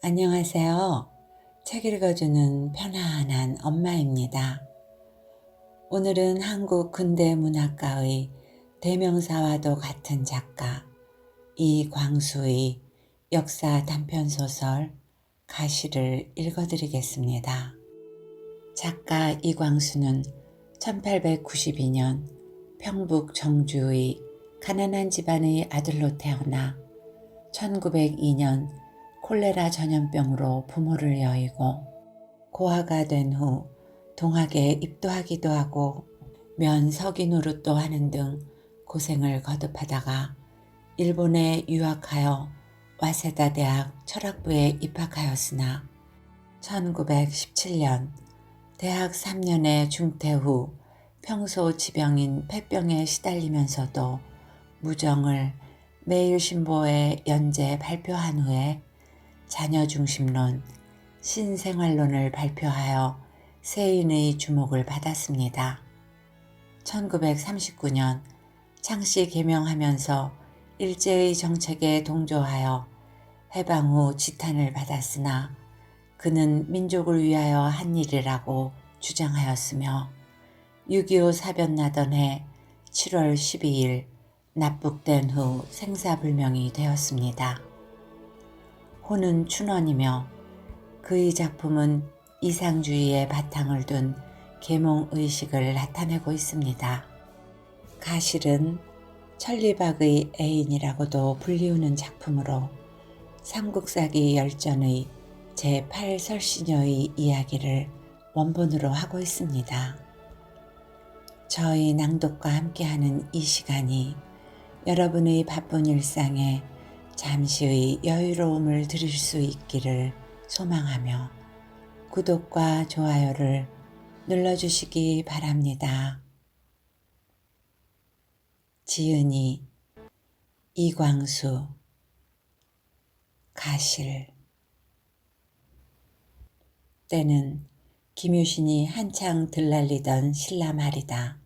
안녕하세요. 책 읽어주는 편안한 엄마입니다. 오늘은 한국 근대문학가의 대명사와도 같은 작가 이광수의 역사 단편소설 가시를 읽어드리겠습니다. 작가 이광수는 1892년 평북 정주의 가난한 집안의 아들로 태어나 1902년 콜레라 전염병으로 부모를 여의고 고아가 된 후 동학에 입도하기도 하고 면석이 노릇도 하는 등 고생을 거듭하다가 일본에 유학하여 와세다 대학 철학부에 입학하였으나 1917년 대학 3년의 중퇴 후 평소 지병인 폐병에 시달리면서도 무정을 매일신보에 연재 발표한 후에 자녀중심론, 신생활론을 발표하여 세인의 주목을 받았습니다. 1939년 창씨 개명하면서 일제의 정책에 동조하여 해방 후 지탄을 받았으나 그는 민족을 위하여 한 일이라고 주장하였으며 6.25 사변 나던 해 7월 12일 납북된 후 생사불명이 되었습니다. 호는 춘원이며 그의 작품은 이상주의의 바탕을 둔 계몽의식을 나타내고 있습니다. 가실은 천리박의 애인이라고도 불리우는 작품으로 삼국사기 열전의 제8설시녀의 이야기를 원본으로 하고 있습니다. 저희 낭독과 함께하는 이 시간이 여러분의 바쁜 일상에 잠시의 여유로움을 드릴 수 있기를 소망하며 구독과 좋아요를 눌러주시기 바랍니다. 지은이 이광수 가실. 때는 김유신이 한창 들날리던 신라 말이다.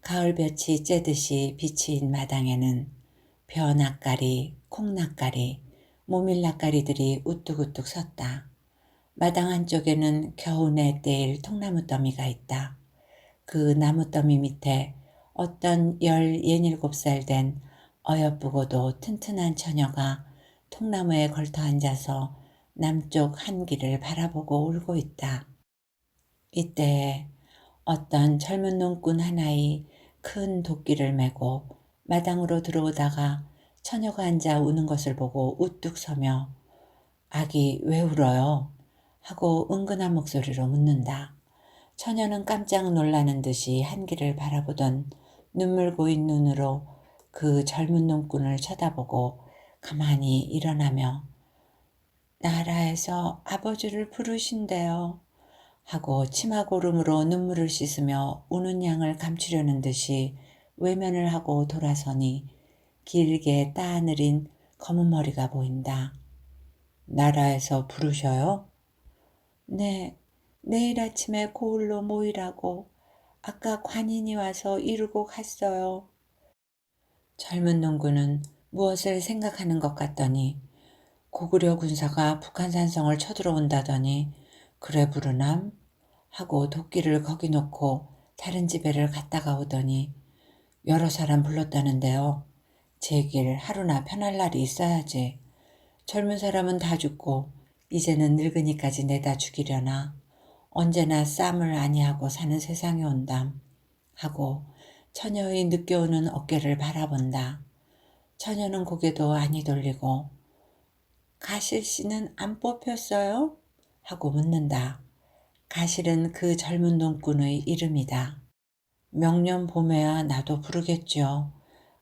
가을볕이 쬐듯이 비치인 마당에는 벼낙가리, 콩낙가리, 모밀낙가리들이 우뚝우뚝 섰다. 마당 한쪽에는 겨우내 떼일 통나무 더미가 있다. 그 나무 더미 밑에 어떤 17살 된 어여쁘고도 튼튼한 처녀가 통나무에 걸터 앉아서 남쪽 한길을 바라보고 울고 있다. 이때에 어떤 젊은 농꾼 하나의 큰 도끼를 메고 마당으로 들어오다가 처녀가 앉아 우는 것을 보고 우뚝 서며 "아기 왜 울어요?" 하고 은근한 목소리로 묻는다. 처녀는 깜짝 놀라는 듯이 한길을 바라보던 눈물 고인 눈으로 그 젊은 농꾼을 쳐다보고 가만히 일어나며 "나라에서 아버지를 부르신대요." 하고 치마고름으로 눈물을 씻으며 우는 양을 감추려는 듯이 외면을 하고 돌아서니 길게 따느린 검은 머리가 보인다. "나라에서 부르셔요?" "네, 내일 아침에 고을로 모이라고 아까 관인이 와서 이루고 갔어요." 젊은 농군은 무엇을 생각하는 것 같더니 고구려 군사가 북한산성을 쳐들어온다더니 "그래 부르남?" 하고 도끼를 거기 놓고 다른 집에를 갔다가 오더니 "여러 사람 불렀다는데요. 제길 하루나 편할 날이 있어야지. 젊은 사람은 다 죽고 이제는 늙은이까지 내다 죽이려나. 언제나 쌈을 아니하고 사는 세상이 온담." 하고 처녀의 느껴오는 어깨를 바라본다. 처녀는 고개도 아니 돌리고 "가실 씨는 안 뽑혔어요?" 하고 묻는다. 가실은 그 젊은 농꾼의 이름이다. "명년 봄에야 나도 부르겠지요.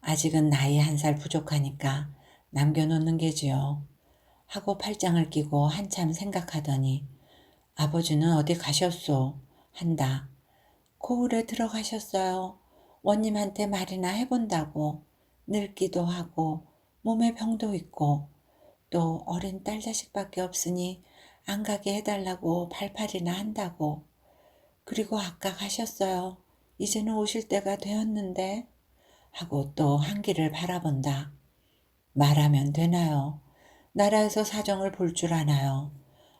아직은 나이 1살 부족하니까 남겨놓는 게지요." 하고 팔짱을 끼고 한참 생각하더니 "아버지는 어디 가셨소?" 한다. "고을에 들어가셨어요. 원님한테 말이나 해본다고. 늙기도 하고 몸에 병도 있고 또 어린 딸 자식밖에 없으니 안 가게 해달라고 발팔이나 한다고. 그리고 아까 가셨어요. 이제는 오실 때가 되었는데." 하고 또 한길을 바라본다. "말하면 되나요? 나라에서 사정을 볼 줄 아나요?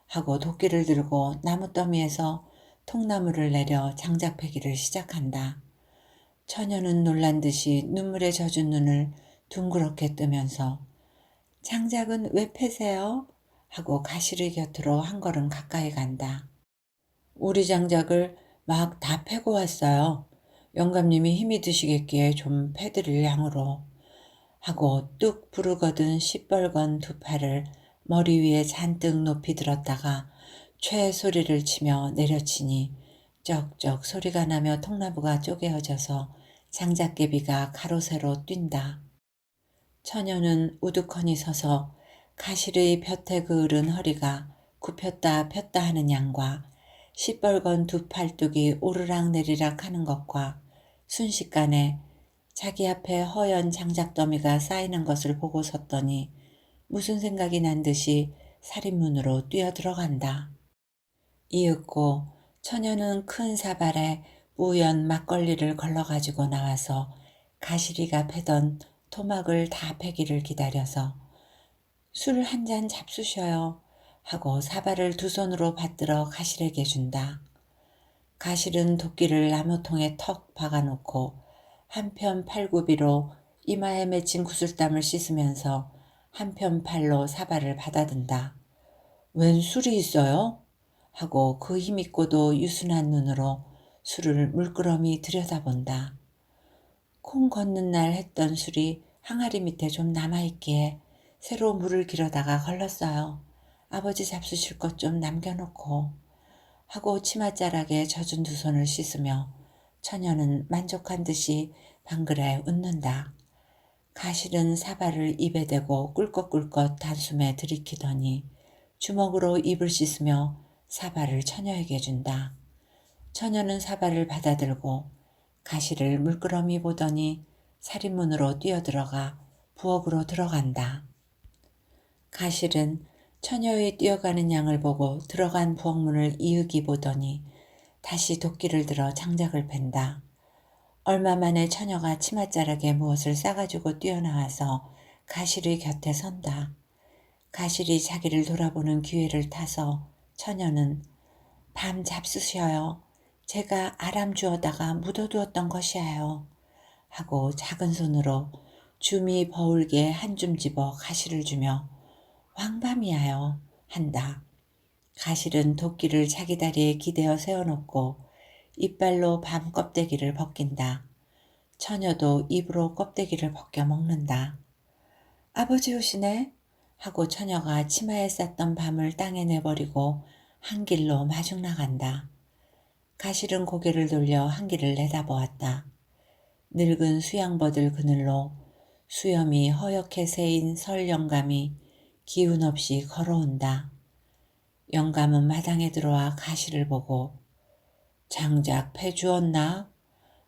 하고 도끼를 들고 나무더미에서 통나무를 내려 장작 패기를 시작한다. 처녀는 놀란 듯이 눈물에 젖은 눈을 둥그렇게 뜨면서 장작은 왜 패세요? 하고 가시리 곁으로 한 걸음 가까이 간다. 우리 장작을 막 다 패고 왔어요. 영감님이 힘이 드시겠기에 좀 패드릴 양으로. 하고 뚝 부르거든 시뻘건 두 팔을 머리 위에 잔뜩 높이 들었다가 최 소리를 치며 내려치니 쩍쩍 소리가 나며 통나무가 쪼개어져서 장작개비가 가로세로 뛴다. 처녀는 우두커니 서서 가시의 볕에 그을은 허리가 굽혔다 폈다 하는 양과 시뻘건 두 팔뚝이 오르락내리락 하는 것과 순식간에 자기 앞에 허연 장작더미가 쌓이는 것을 보고 섰더니 무슨 생각이 난 듯이 살인문으로 뛰어들어간다. 이윽고 처녀는 큰 사발에 뿌연 막걸리를 걸러가지고 나와서 가시리가 패던 토막을 다 패기를 기다려서 술 한 잔 잡수셔요 하고 사발을 두 손으로 받들어 가실에게 준다. 가실은 도끼를 나무통에 턱 박아놓고 한편 팔굽이로 이마에 맺힌 구슬땀을 씻으면서 한편 팔로 사발을 받아든다. 웬 술이 있어요? 하고 그 힘있고도 유순한 눈으로 술을 물끄러미 들여다본다. 콩 걷는 날 했던 술이 항아리 밑에 좀 남아있기에 새로 물을 길어다가 걸렀어요. 아버지 잡수실 것 좀 남겨놓고 하고 치맛자락에 젖은 두 손을 씻으며 처녀는 만족한 듯이 방글에 웃는다. 가실은 사발을 입에 대고 꿀꺽꿀꺽 단숨에 들이키더니 주먹으로 입을 씻으며 사발을 처녀에게 준다. 처녀는 사발을 받아들고 가시를 물끄러미 보더니 살인문으로 뛰어들어가 부엌으로 들어간다. 가실은 처녀의 뛰어가는 양을 보고 들어간 부엌문을 이윽이 보더니 다시 도끼를 들어 장작을 팬다. 얼마 만에 처녀가 치맛자락에 무엇을 싸가지고 뛰어나와서 가실의 곁에 선다. 가실이 자기를 돌아보는 기회를 타서 처녀는 밤 잡수셔요. 제가 아람 주어다가 묻어두었던 것이에요. 하고 작은 손으로 줌이 버울게 한 줌 집어 가실을 주며 왕밤이야요 한다. 가실은 도끼를 자기 다리에 기대어 세워놓고 이빨로 밤 껍데기를 벗긴다. 처녀도 입으로 껍데기를 벗겨 먹는다. 아버지 오시네? 하고 처녀가 치마에 쌌던 밤을 땅에 내버리고 한 길로 마중 나간다. 가실은 고개를 돌려 한 길을 내다보았다. 늙은 수양버들 그늘로 수염이 허옇게 새인 설 영감이 기운 없이 걸어온다. 영감은 마당에 들어와 가실을 보고 장작 패주었나?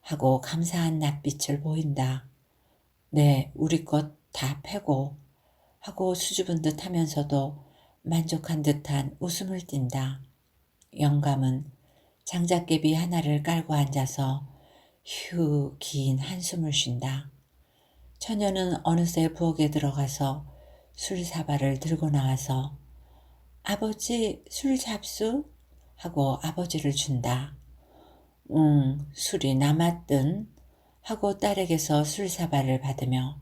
하고 감사한 낯빛을 보인다. 네, 우리 것 다 패고 하고 수줍은 듯 하면서도 만족한 듯한 웃음을 띈다. 영감은 장작개비 하나를 깔고 앉아서 휴 긴 한숨을 쉰다. 처녀는 어느새 부엌에 들어가서 술 사발을 들고 나와서 아버지 술 잡수? 하고 아버지를 준다. 술이 남았든 하고 딸에게서 술 사발을 받으며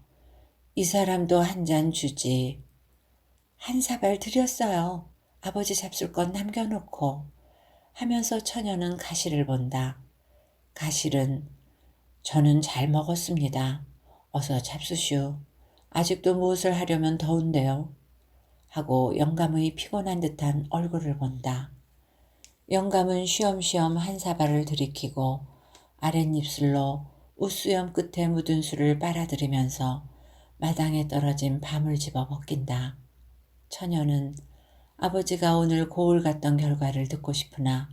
이 사람도 한 잔 주지. 한 사발 드렸어요. 아버지 잡술 건 남겨놓고 하면서 처녀는 가실을 본다. 가실은 저는 잘 먹었습니다. 어서 잡수시오. 아직도 무엇을 하려면 더운데요. 하고 영감의 피곤한 듯한 얼굴을 본다. 영감은 쉬엄쉬엄 한 사발을 들이키고 아랫입술로 웃수염 끝에 묻은 술을 빨아들이면서 마당에 떨어진 밤을 집어 벗긴다. 처녀는 아버지가 오늘 고을 갔던 결과를 듣고 싶으나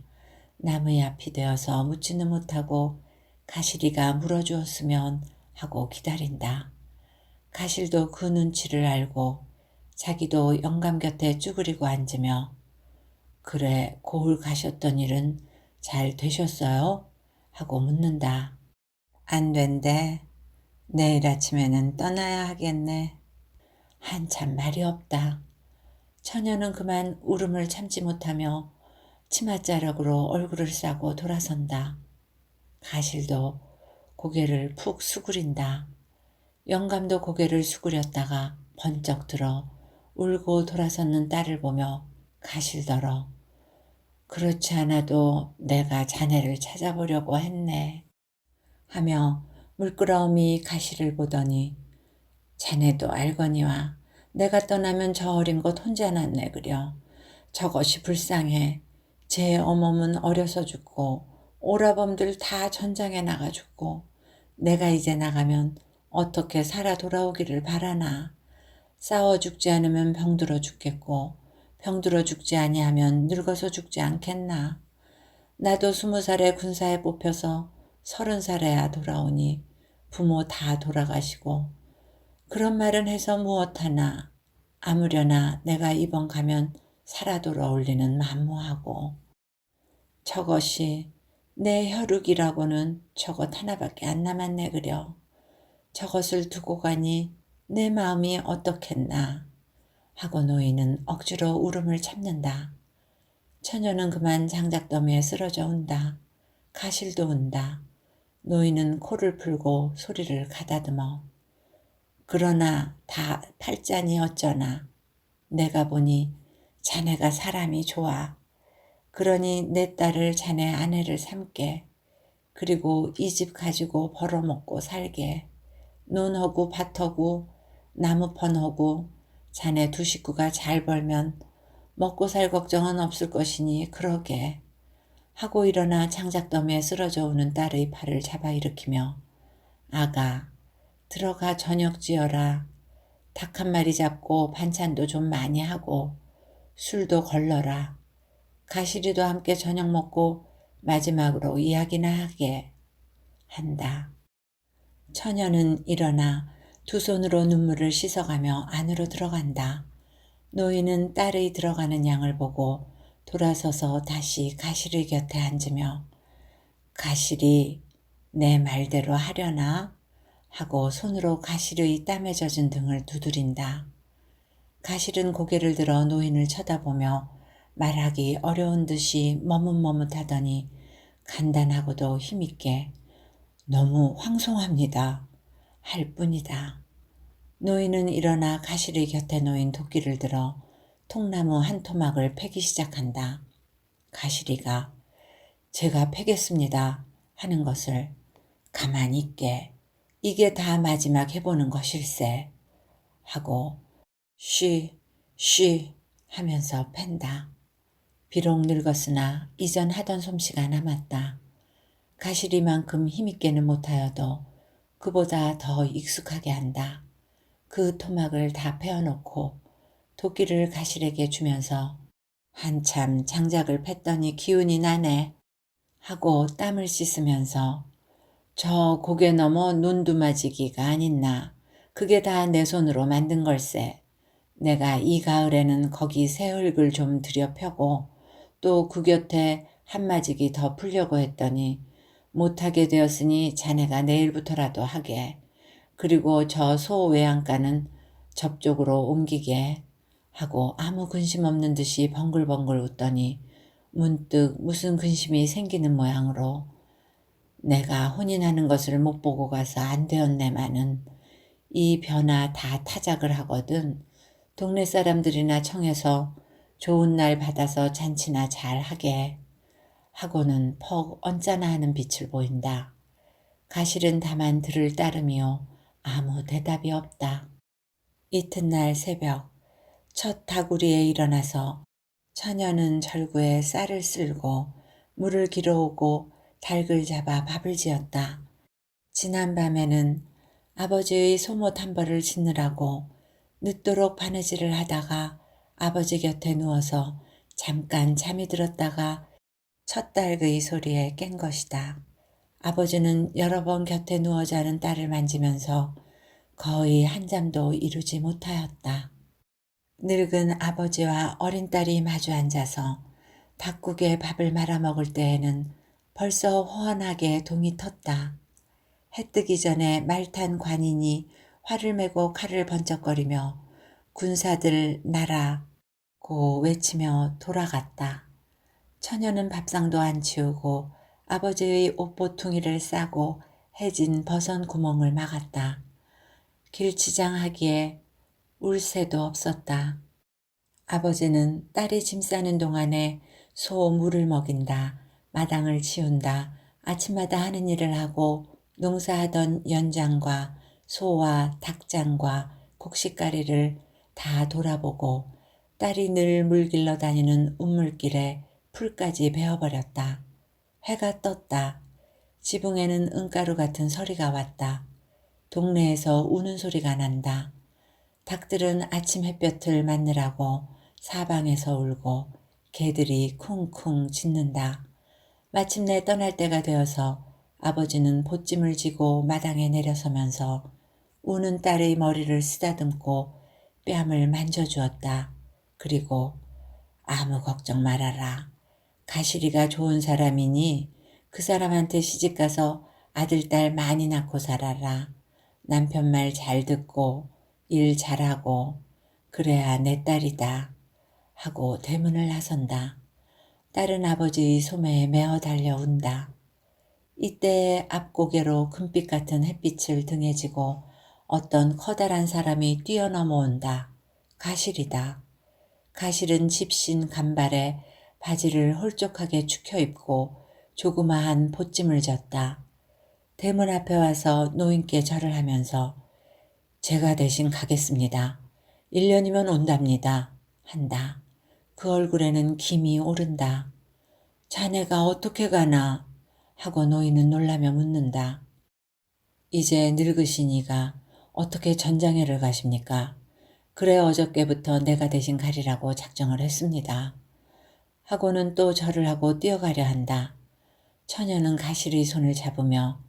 나무의 앞이 되어서 묻지는 못하고 가실이가 물어주었으면 하고 기다린다. 가실도 그 눈치를 알고 자기도 영감 곁에 쭈그리고 앉으며 그래 고을 가셨던 일은 잘 되셨어요? 하고 묻는다. 안 된대. 내일 아침에는 떠나야 하겠네. 한참 말이 없다. 처녀는 그만 울음을 참지 못하며 치맛자락으로 얼굴을 싸고 돌아선다. 가실도 고개를 푹 수그린다. 영감도 고개를 수그렸다가 번쩍 들어 울고 돌아서는 딸을 보며 가실더러 그렇지 않아도 내가 자네를 찾아보려고 했네 하며 물끄러미 가시를 보더니 자네도 알거니와 내가 떠나면 저 어린 것 혼자 낳네 그려. 저것이 불쌍해. 제 어멈은 어려서 죽고 오라범들 다 전장에 나가 죽고 내가 이제 나가면 어떻게 살아 돌아오기를 바라나. 싸워 죽지 않으면 병들어 죽겠고 병들어 죽지 아니하면 늙어서 죽지 않겠나. 나도 20살에 군사에 뽑혀서 30살에야 돌아오니 부모 다 돌아가시고 그런 말은 해서 무엇하나. 아무려나 내가 이번 가면 살아 돌아올리는 만무하고 저것이 내 혈육이라고는 저것 하나밖에 안 남았네 그려. 저것을 두고 가니 내 마음이 어떻겠나 하고 노인은 억지로 울음을 참는다. 처녀는 그만 장작더미에 쓰러져 운다. 가실도 운다. 노인은 코를 풀고 소리를 가다듬어 그러나 다 팔자니 어쩌나. 내가 보니 자네가 사람이 좋아. 그러니 내 딸을 자네 아내를 삼게. 그리고 이 집 가지고 벌어먹고 살게. 논하고 밭하고 나무펀하고 자네 두 식구가 잘 벌면 먹고 살 걱정은 없을 것이니 그러게. 하고 일어나 장작더미에 쓰러져 오는 딸의 팔을 잡아 일으키며 아가 들어가 저녁 지어라. 닭 한 마리 잡고 반찬도 좀 많이 하고 술도 걸러라. 가시리도 함께 저녁 먹고 마지막으로 이야기나 하게 한다. 처녀는 일어나 두 손으로 눈물을 씻어가며 안으로 들어간다. 노인은 딸의 들어가는 양을 보고 돌아서서 다시 가시리 곁에 앉으며 가시리 내 말대로 하려나? 하고 손으로 가시리의 땀에 젖은 등을 두드린다. 가실은 고개를 들어 노인을 쳐다보며 말하기 어려운 듯이 머뭇머뭇하더니 간단하고도 힘있게 너무 황송합니다. 할 뿐이다. 노인은 일어나 가시리 곁에 놓인 도끼를 들어 통나무 한 토막을 패기 시작한다. 가시리가 제가 패겠습니다 하는 것을 가만히 있게 이게 다 마지막 해보는 것일세 하고 쉬 하면서 팬다. 비록 늙었으나 이전 하던 솜씨가 남았다. 가시리만큼 힘있게는 못하여도 그보다 더 익숙하게 한다. 그 토막을 다 베어놓고 도끼를 가실에게 주면서 한참 장작을 팼더니 기운이 나네 하고 땀을 씻으면서 저 고개 넘어 눈두마지기가 아닌나. 그게 다 내 손으로 만든 걸세. 내가 이 가을에는 거기 새 흙을 좀 들여 펴고 또 그 곁에 한마지기 더 풀려고 했더니 못하게 되었으니 자네가 내일부터라도 하게. 그리고 저 소 외양간은 접쪽으로 옮기게 하고 아무 근심 없는 듯이 벙글벙글 웃더니 문득 무슨 근심이 생기는 모양으로 내가 혼인하는 것을 못 보고 가서 안 되었네마는 이 변화 다 타작을 하거든. 동네 사람들이나 청해서 좋은 날 받아서 잔치나 잘 하게 하고는 퍽 언짢아 하는 빛을 보인다. 가실은 다만 들을 따름이요 아무 대답이 없다. 이튿날 새벽 첫 다구리에 일어나서 처녀는 절구에 쌀을 쓸고 물을 길어오고 닭을 잡아 밥을 지었다. 지난밤에는 아버지의 소못 한 벌을 짓느라고 늦도록 바느질을 하다가 아버지 곁에 누워서 잠깐 잠이 들었다가 첫 닭의 소리에 깬 것이다. 아버지는 여러 번 곁에 누워 자는 딸을 만지면서 거의 한잠도 이루지 못하였다. 늙은 아버지와 어린 딸이 마주 앉아서 닭국에 밥을 말아 먹을 때에는 벌써 호원하게 동이 텄다. 해 뜨기 전에 말탄 관인이 활을 메고 칼을 번쩍거리며 군사들 나라 고 외치며 돌아갔다. 처녀는 밥상도 안 치우고 아버지의 옷보퉁이를 싸고 해진 버선 구멍을 막았다. 길치장하기에 울 새도 없었다. 아버지는 딸이 짐 싸는 동안에 소 물을 먹인다, 마당을 치운다, 아침마다 하는 일을 하고 농사하던 연장과 소와 닭장과 곡식가리를 다 돌아보고 딸이 늘 물 길러 다니는 운물길에 풀까지 베어버렸다. 해가 떴다. 지붕에는 은가루 같은 서리가 왔다. 동네에서 우는 소리가 난다. 닭들은 아침 햇볕을 맞느라고 사방에서 울고 개들이 쿵쿵 짖는다. 마침내 떠날 때가 되어서 아버지는 보찜을 지고 마당에 내려서면서 우는 딸의 머리를 쓰다듬고 뺨을 만져주었다. 그리고 아무 걱정 말아라. 가시리가 좋은 사람이니 그 사람한테 시집가서 아들, 딸 많이 낳고 살아라. 남편 말 잘 듣고 일 잘하고 그래야 내 딸이다. 하고 대문을 나선다. 딸은 아버지의 소매에 메어 달려 운다. 이때 앞고개로 금빛 같은 햇빛을 등에 지고 어떤 커다란 사람이 뛰어넘어온다. 가실이다. 가실은 집신 간발에 바지를 홀쭉하게 축혀 입고 조그마한 보찜을 졌다. 대문 앞에 와서 노인께 절을 하면서 제가 대신 가겠습니다. 1년이면 온답니다. 한다. 그 얼굴에는 김이 오른다. 자네가 어떻게 가나? 하고 노인은 놀라며 묻는다. 이제 늙으시니가 어떻게 전장에를 가십니까? 그래 어저께부터 내가 대신 가리라고 작정을 했습니다. 하고는 또 절을 하고 뛰어가려 한다. 처녀는 가시의 손을 잡으며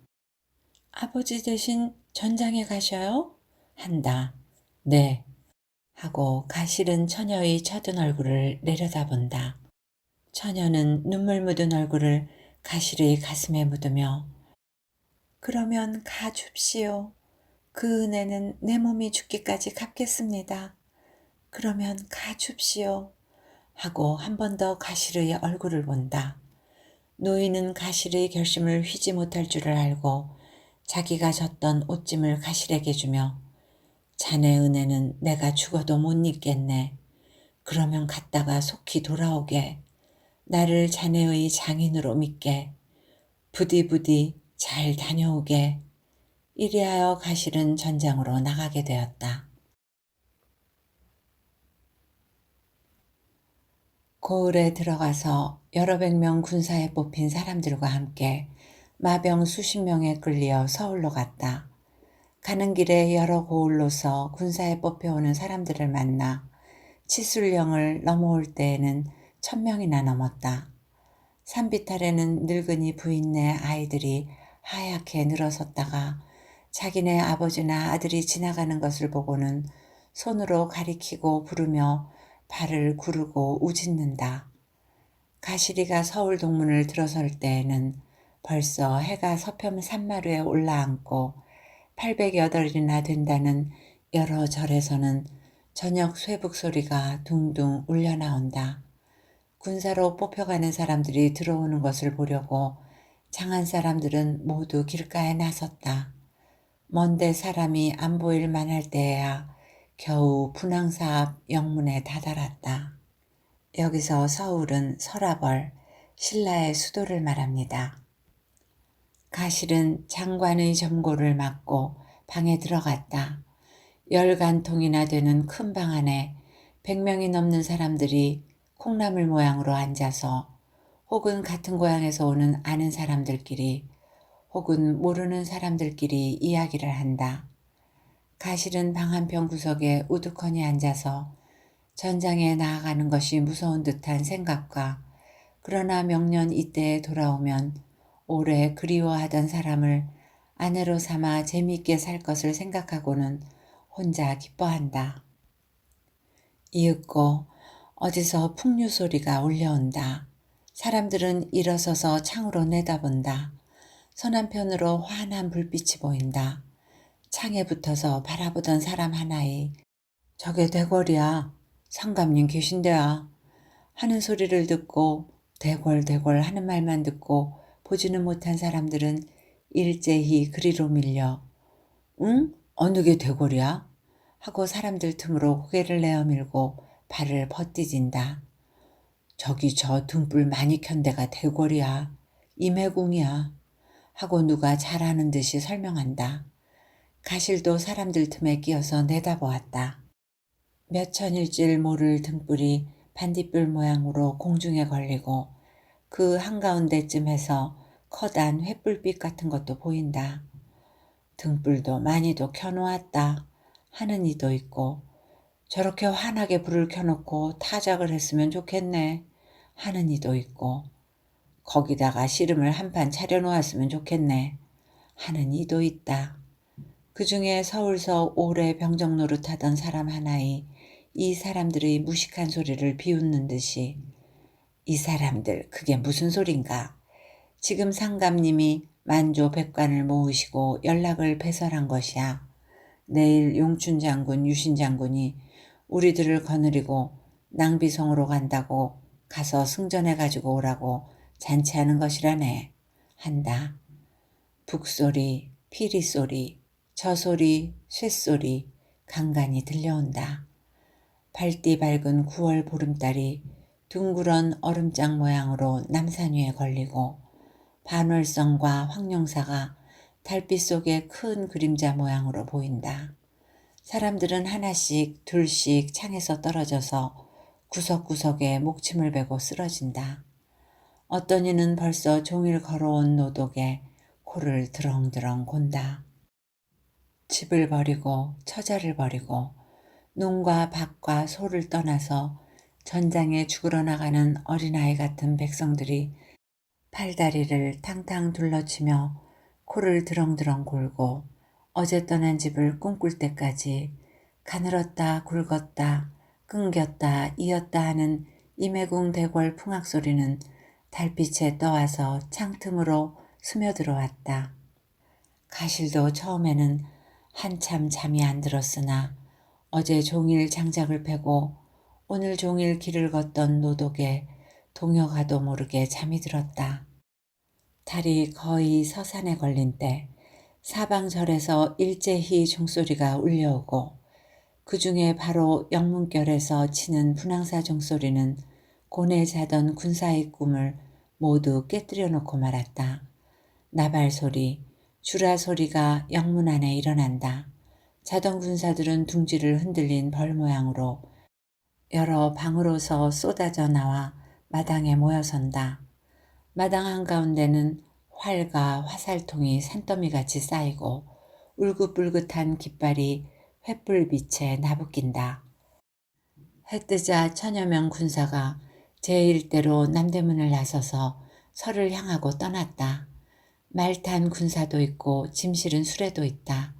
아버지 대신 전장에 가셔요? 한다. 네. 하고 가실은 처녀의 처든 얼굴을 내려다본다. 처녀는 눈물 묻은 얼굴을 가실의 가슴에 묻으며 그러면 가줍시오. 그 은혜는 내 몸이 죽기까지 갚겠습니다. 그러면 가줍시오. 하고 한 번 더 가실의 얼굴을 본다. 노인은 가실의 결심을 휘지 못할 줄을 알고 자기가 졌던 옷짐을 가실에게 주며 자네 은혜는 내가 죽어도 못 잊겠네. 그러면 갔다가 속히 돌아오게. 나를 자네의 장인으로 믿게. 부디부디 잘 다녀오게. 이리하여 가실은 전장으로 나가게 되었다. 고을에 들어가서 여러 백 명 군사에 뽑힌 사람들과 함께 마병 수십 명에 끌려 서울로 갔다. 가는 길에 여러 고을로서 군사에 뽑혀오는 사람들을 만나 치술령을 넘어올 때에는 1000명이나 넘었다. 산비탈에는 늙은이 부인네 아이들이 하얗게 늘어섰다가 자기네 아버지나 아들이 지나가는 것을 보고는 손으로 가리키고 부르며 발을 구르고 우짖는다. 가시리가 서울 동문을 들어설 때에는 벌써 해가 서편 산마루에 올라앉고 808이나 된다는 여러 절에서는 저녁 쇠북 소리가 둥둥 울려 나온다. 군사로 뽑혀가는 사람들이 들어오는 것을 보려고 장한 사람들은 모두 길가에 나섰다. 먼데 사람이 안 보일 만할 때에야 겨우 분황사 앞 영문에 다다랐다. 여기서 서울은 서라벌, 신라의 수도를 말합니다. 가실은 장관의 점고를 맡고 방에 들어갔다. 10간통이나 되는 큰 방 안에 100명이 넘는 사람들이 콩나물 모양으로 앉아서 혹은 같은 고향에서 오는 아는 사람들끼리 혹은 모르는 사람들끼리 이야기를 한다. 가실은 방 한편 구석에 우두커니 앉아서 전장에 나아가는 것이 무서운 듯한 생각과 그러나 명년 이때에 돌아오면 오래 그리워하던 사람을 아내로 삼아 재미있게 살 것을 생각하고는 혼자 기뻐한다. 이윽고 어디서 풍류 소리가 울려온다. 사람들은 일어서서 창으로 내다본다. 서남편으로 환한 불빛이 보인다. 창에 붙어서 바라보던 사람 하나의 저게 대궐이야. 상감님 계신데야 하는 소리를 듣고 대궐대궐 하는 말만 듣고 보지는 못한 사람들은 일제히 그리로 밀려 응? 어느 게 대궐이야? 하고 사람들 틈으로 고개를 내어밀고 발을 버티진다. 저기 저 등불 많이 켠 데가 대궐이야. 임해궁이야. 하고 누가 잘 아는 듯이 설명한다. 가실도 사람들 틈에 끼어서 내다보았다. 몇 천일줄 모를 등불이 반딧불 모양으로 공중에 걸리고 그 한가운데쯤에서 커다란 횃불빛 같은 것도 보인다. 등불도 많이도 켜놓았다 하는 이도 있고 저렇게 환하게 불을 켜놓고 타작을 했으면 좋겠네 하는 이도 있고 거기다가 씨름을 한 판 차려놓았으면 좋겠네 하는 이도 있다. 그 중에 서울서 오래 병정 노릇하던 사람 하나이 이 사람들의 무식한 소리를 비웃는 듯이 이 사람들 그게 무슨 소린가? 지금 상감님이 만조 백관을 모으시고 연락을 배설한 것이야. 내일 용춘 장군, 유신 장군이 우리들을 거느리고 낭비성으로 간다고 가서 승전해 가지고 오라고 잔치하는 것이라네. 한다. 북소리, 피리소리, 저소리, 쇳소리 간간히 들려온다. 밝디 밝은 9월 보름달이 둥그런 얼음장 모양으로 남산 위에 걸리고 반월성과 황룡사가 달빛 속에 큰 그림자 모양으로 보인다. 사람들은 하나씩 둘씩 창에서 떨어져서 구석구석에 목침을 베고 쓰러진다. 어떤 이는 벌써 종일 걸어온 노독에 코를 드렁드렁 곤다. 집을 버리고 처자를 버리고 눈과 밭과 소를 떠나서 전장에 죽으러 나가는 어린아이 같은 백성들이 팔다리를 탕탕 둘러치며 코를 드렁드렁 골고 어제 떠난 집을 꿈꿀 때까지 가늘었다 굵었다 끊겼다 이었다 하는 임해궁 대궐 풍악 소리는 달빛에 떠와서 창틈으로 스며들어왔다. 가실도 처음에는 한참 잠이 안 들었으나 어제 종일 장작을 패고 오늘 종일 길을 걷던 노독에 동요가도 모르게 잠이 들었다. 달이 거의 서산에 걸린 때 사방절에서 일제히 종소리가 울려오고 그 중에 바로 영문결에서 치는 분황사 종소리는 고뇌 자던 군사의 꿈을 모두 깨뜨려 놓고 말았다. 나발소리, 주라소리가 영문 안에 일어난다. 자던 군사들은 둥지를 흔들린 벌 모양으로 여러 방으로서 쏟아져 나와 마당에 모여선다. 마당 한가운데는 활과 화살통이 산더미같이 쌓이고 울긋불긋한 깃발이 횃불빛에 나부낀다. 해뜨자 천여 명 군사가 제1대로 남대문을 나서서 설을 향하고 떠났다. 말탄 군사도 있고 짐 실은 수레도 있다.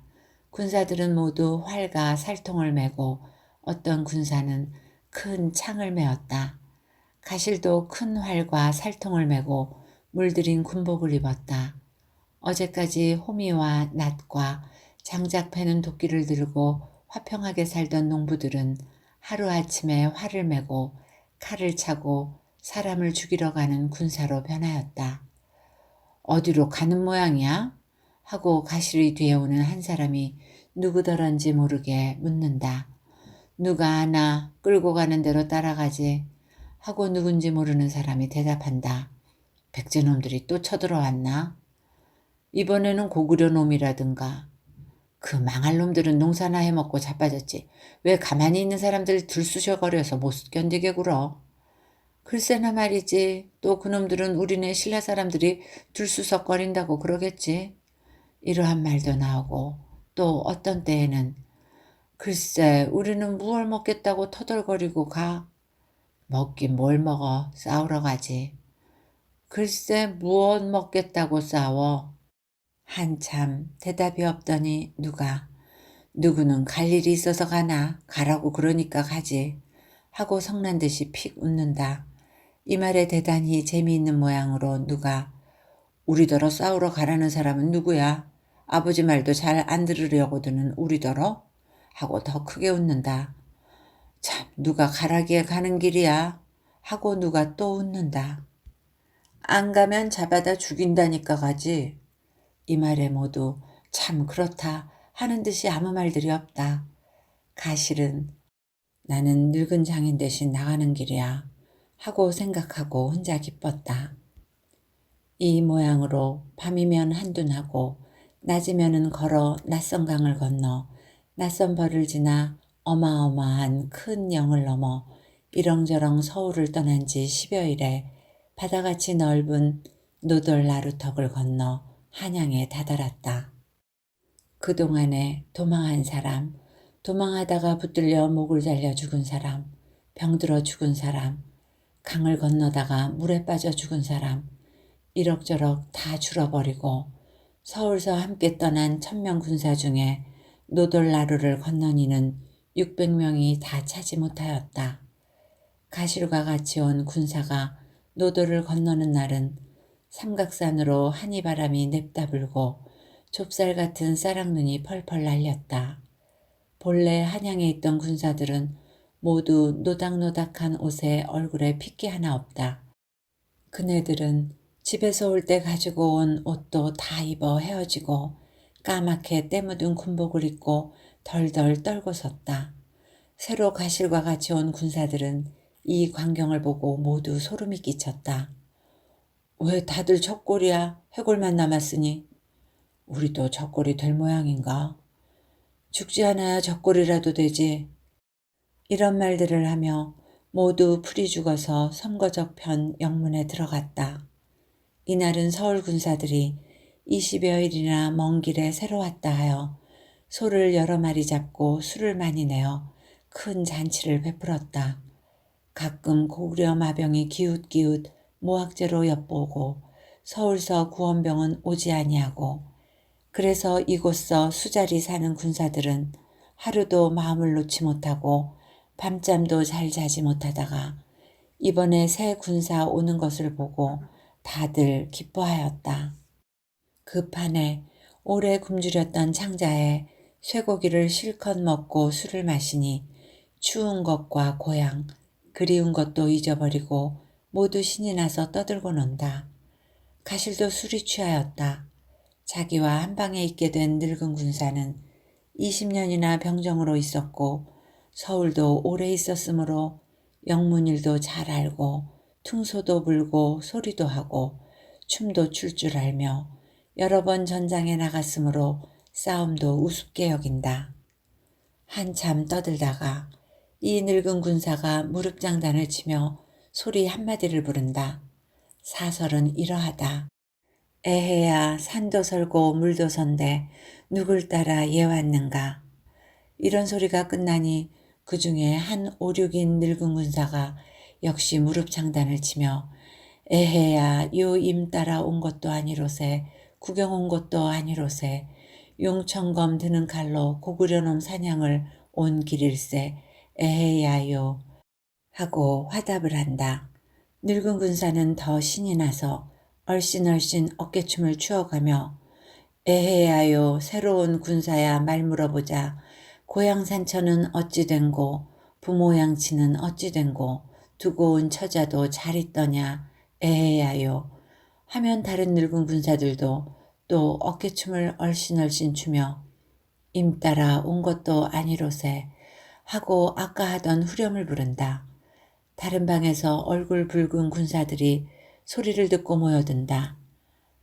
군사들은 모두 활과 살통을 메고 어떤 군사는 큰 창을 메었다. 가실도 큰 활과 살통을 메고 물들인 군복을 입었다. 어제까지 호미와 낫과 장작 패는 도끼를 들고 화평하게 살던 농부들은 하루아침에 활을 메고 칼을 차고 사람을 죽이러 가는 군사로 변하였다. 어디로 가는 모양이야? 하고 가실이 뒤에 오는 한 사람이 누구더런지 모르게 묻는다. 누가 아나 끌고 가는 대로 따라가지 하고 누군지 모르는 사람이 대답한다. 백제놈들이 또 쳐들어왔나? 이번에는 고구려 놈이라든가. 그 망할 놈들은 농사나 해먹고 자빠졌지. 왜 가만히 있는 사람들 들쑤셔거려서 못 견디게 굴어. 글쎄나 말이지. 또 그놈들은 우리네 신라 사람들이 들쑤석거린다고 그러겠지. 이러한 말도 나오고 또 어떤 때에는 글쎄 우리는 무얼 먹겠다고 터덜거리고 가. 먹긴 뭘 먹어. 싸우러 가지. 글쎄 무엇 먹겠다고 싸워. 한참 대답이 없더니 누구는 갈 일이 있어서 가나 가라고 그러니까 가지 하고 성난 듯이 픽 웃는다. 이 말에 대단히 재미있는 모양으로 우리더러 싸우러 가라는 사람은 누구야? 아버지 말도 잘 안 들으려고 드는 우리더러? 하고 더 크게 웃는다. 참 누가 가라기에 가는 길이야 하고 누가 또 웃는다. 안 가면 잡아다 죽인다니까 가지. 이 말에 모두 참 그렇다 하는 듯이 아무 말들이 없다. 가실은 나는 늙은 장인 대신 나가는 길이야 하고 생각하고 혼자 기뻤다. 이 모양으로 밤이면 한둔하고 낮이면은 걸어 낯선 강을 건너 낯선 벌을 지나 어마어마한 큰 영을 넘어 이렁저렁 서울을 떠난 지 10여일에 바다같이 넓은 노돌 나루턱을 건너 한양에 다다랐다. 그동안에 도망한 사람, 도망하다가 붙들려 목을 잘려 죽은 사람, 병들어 죽은 사람, 강을 건너다가 물에 빠져 죽은 사람, 이럭저럭 다 줄어버리고 서울서 함께 떠난 1000명 군사 중에 노돌나루를 건너니는 600명이 다 차지 못하였다. 가실과 같이 온 군사가 노도를 건너는 날은 삼각산으로 한이바람이 냅다 불고 좁쌀 같은 쌀락눈이 펄펄 날렸다. 본래 한양에 있던 군사들은 모두 노닥노닥한 옷에 얼굴에 핏기 하나 없다. 그네들은 집에서 올 때 가지고 온 옷도 다 입어 헤어지고 까맣게 때 묻은 군복을 입고 덜덜 떨고 섰다. 새로 가실과 같이 온 군사들은 이 광경을 보고 모두 소름이 끼쳤다. 왜 다들 젖골이야? 해골만 남았으니. 우리도 젖골이 될 모양인가? 죽지 않아야 젖골이라도 되지. 이런 말들을 하며 모두 풀이 죽어서 섬거적편 영문에 들어갔다. 이날은 서울 군사들이 20여일이나 먼 길에 새로 왔다 하여 소를 여러 마리 잡고 술을 많이 내어 큰 잔치를 베풀었다. 가끔 고구려 마병이 기웃기웃 모학제로 엿보고 서울서 구원병은 오지 아니하고 그래서 이곳서 수자리 사는 군사들은 하루도 마음을 놓지 못하고 밤잠도 잘 자지 못하다가 이번에 새 군사 오는 것을 보고 다들 기뻐하였다. 그 판에 오래 굶주렸던 창자에 쇠고기를 실컷 먹고 술을 마시니 추운 것과 고향, 그리운 것도 잊어버리고 모두 신이 나서 떠들고 논다. 가실도 술이 취하였다. 자기와 한방에 있게 된 늙은 군사는 20년이나 병정으로 있었고 서울도 오래 있었으므로 영문일도 잘 알고 퉁소도 불고 소리도 하고 춤도 출 줄 알며 여러 번 전장에 나갔으므로 싸움도 우습게 여긴다. 한참 떠들다가 이 늙은 군사가 무릎장단을 치며 소리 한마디를 부른다. 사설은 이러하다. 에헤야 산도 설고 물도 선대 누굴 따라 얘 왔는가. 이런 소리가 끝나니 그 중에 한 5, 6인 늙은 군사가 역시 무릎장단을 치며 에헤야 요 임 따라 온 것도 아니로세 구경 온 것도 아니로세 용천검 드는 칼로 고구려놈 사냥을 온 길일세 에헤야요 하고 화답을 한다. 늙은 군사는 더 신이 나서 얼씬얼씬 어깨춤을 추어가며 에헤야요 새로운 군사야 말 물어보자 고향 산처는 어찌 된고 부모 양치는 어찌 된고 두고 온 처자도 잘 있더냐 에헤야요 하면 다른 늙은 군사들도 또 어깨춤을 얼씬얼씬 추며 임 따라 온 것도 아니로세 하고 아까 하던 후렴을 부른다. 다른 방에서 얼굴 붉은 군사들이 소리를 듣고 모여든다.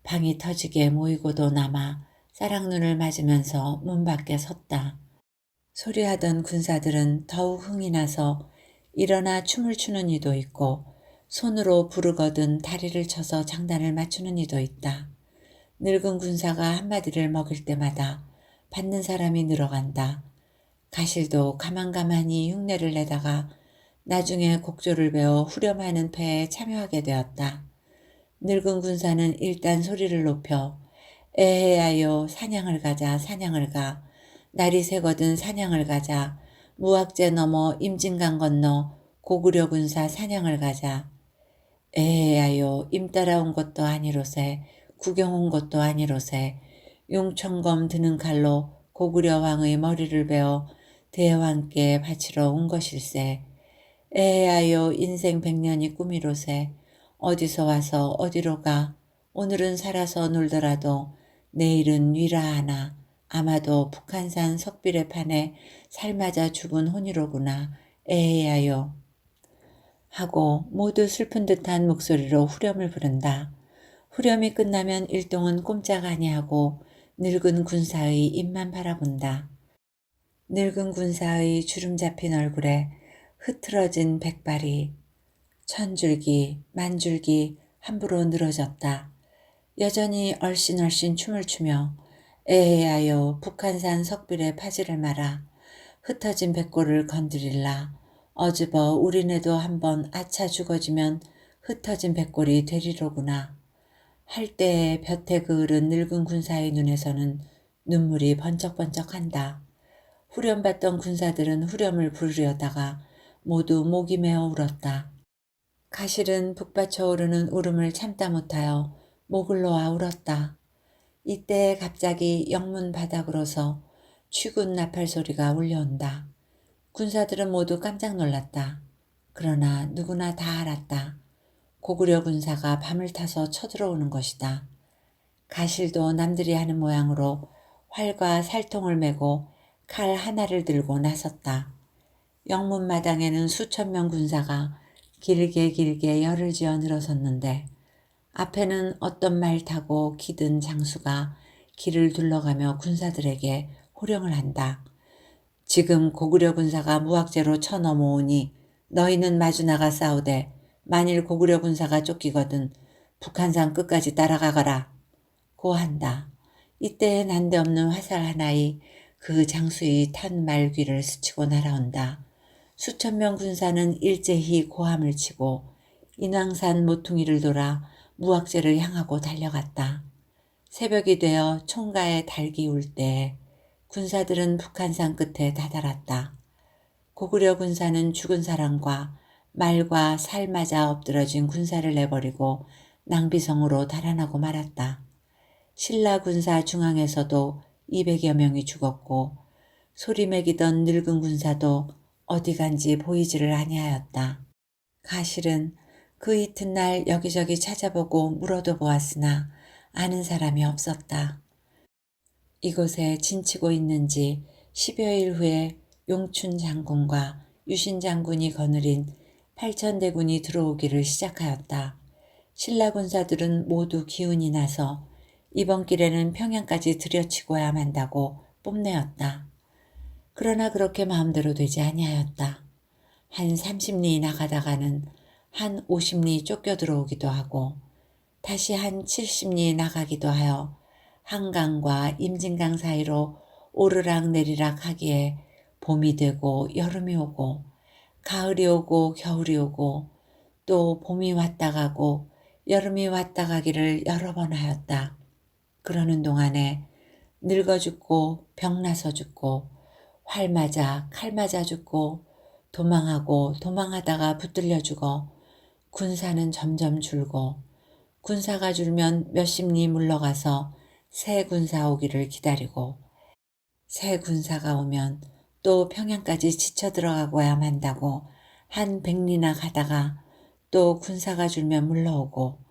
방이 터지게 모이고도 남아 쌀락눈을 맞으면서 문 밖에 섰다. 소리하던 군사들은 더욱 흥이 나서 일어나 춤을 추는 이도 있고 손으로 부르거든 다리를 쳐서 장단을 맞추는 이도 있다. 늙은 군사가 한마디를 먹일 때마다 받는 사람이 늘어간다. 가실도 가만가만히 흉내를 내다가 나중에 곡조를 배워 후렴하는 패에 참여하게 되었다. 늙은 군사는 일단 소리를 높여 에헤야요 사냥을 가자 사냥을 가 날이 새거든 사냥을 가자 무학제 넘어 임진강 건너 고구려 군사 사냥을 가자 에헤야요 임 따라온 것도 아니로세 구경 온 것도 아니로세 용천검 드는 칼로 고구려 왕의 머리를 베어 대와 함께 바치러 온 것일세. 에헤하여 인생 100년이 꿈이로세. 어디서 와서 어디로 가. 오늘은 살아서 놀더라도 내일은 위라하나. 아마도 북한산 석비례 판에 살맞아 죽은 혼이로구나. 에헤하여 하고 모두 슬픈 듯한 목소리로 후렴을 부른다. 후렴이 끝나면 일동은 꼼짝 아니하고 늙은 군사의 입만 바라본다. 늙은 군사의 주름 잡힌 얼굴에 흐트러진 백발이 천줄기 만줄기 함부로 늘어졌다. 여전히 얼씬얼씬 춤을 추며 에헤하여 북한산 석빌에 파지를 말아 흩어진 백골을 건드릴라. 어즈버 우리네도 한번 아차 죽어지면 흩어진 백골이 되리로구나. 할 때에 볕에 그을은 늙은 군사의 눈에서는 눈물이 번쩍번쩍한다. 후렴받던 군사들은 후렴을 부르려다가 모두 목이 메어 울었다. 가실은 북받쳐 오르는 울음을 참다 못하여 목을 놓아 울었다. 이때 갑자기 영문 바닥으로서 취군 나팔 소리가 울려온다. 군사들은 모두 깜짝 놀랐다. 그러나 누구나 다 알았다. 고구려 군사가 밤을 타서 쳐들어오는 것이다. 가실도 남들이 하는 모양으로 활과 살통을 메고 칼 하나를 들고 나섰다. 영문마당에는 수천 명 군사가 길게 길게 열을 지어 늘어섰는데 앞에는 어떤 말 타고 기든 장수가 길을 둘러가며 군사들에게 호령을 한다. 지금 고구려 군사가 무학재로 쳐넘어오니 너희는 마주 나가 싸우되 만일 고구려 군사가 쫓기거든 북한산 끝까지 따라가거라. 고 한다. 이때 난데없는 화살 하나에 그 장수의 탄 말귀를 스치고 날아온다. 수천 명 군사는 일제히 고함을 치고 인왕산 모퉁이를 돌아 무학재를 향하고 달려갔다. 새벽이 되어 총가에 달기 울 때 군사들은 북한산 끝에 다다랐다. 고구려 군사는 죽은 사람과 말과 살 맞아 엎드러진 군사를 내버리고 낭비성으로 달아나고 말았다. 신라 군사 중앙에서도 200여 명이 죽었고 소리 매기던 늙은 군사도 어디 간지 보이지를 아니하였다. 가실은 그 이튿날 여기저기 찾아보고 물어도 보았으나 아는 사람이 없었다. 이곳에 진치고 있는지 10여일 후에 용춘 장군과 유신 장군이 거느린 8,000대군이 들어오기를 시작하였다. 신라 군사들은 모두 기운이 나서 이번 길에는 평양까지 들여치고야 만다고 뽐내었다. 그러나 그렇게 마음대로 되지 아니하였다. 한 30리 나가다가는 한 50리 쫓겨 들어오기도 하고 다시 한 70리 나가기도 하여 한강과 임진강 사이로 오르락 내리락 하기에 봄이 되고 여름이 오고 가을이 오고 겨울이 오고 또 봄이 왔다 가고 여름이 왔다 가기를 여러 번 하였다. 그러는 동안에 늙어 죽고 병나서 죽고 활 맞아 칼 맞아 죽고 도망하고 도망하다가 붙들려 죽어 군사는 점점 줄고 군사가 줄면 몇십 리 물러가서 새 군사 오기를 기다리고 새 군사가 오면 또 평양까지 지쳐 들어가고야 만다고 한 100리나 가다가 또 군사가 줄면 물러오고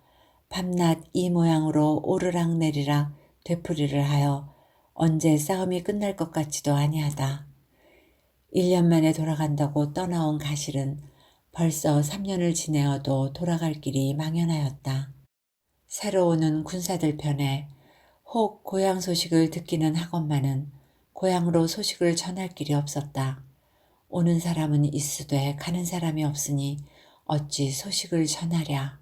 밤낮 이 모양으로 오르락 내리락 되풀이를 하여 언제 싸움이 끝날 것 같지도 아니하다. 1년 만에 돌아간다고 떠나온 가실은 벌써 3년을 지내어도 돌아갈 길이 망연하였다. 새로 오는 군사들 편에 혹 고향 소식을 듣기는 하건만은 고향으로 소식을 전할 길이 없었다. 오는 사람은 있으되 가는 사람이 없으니 어찌 소식을 전하랴.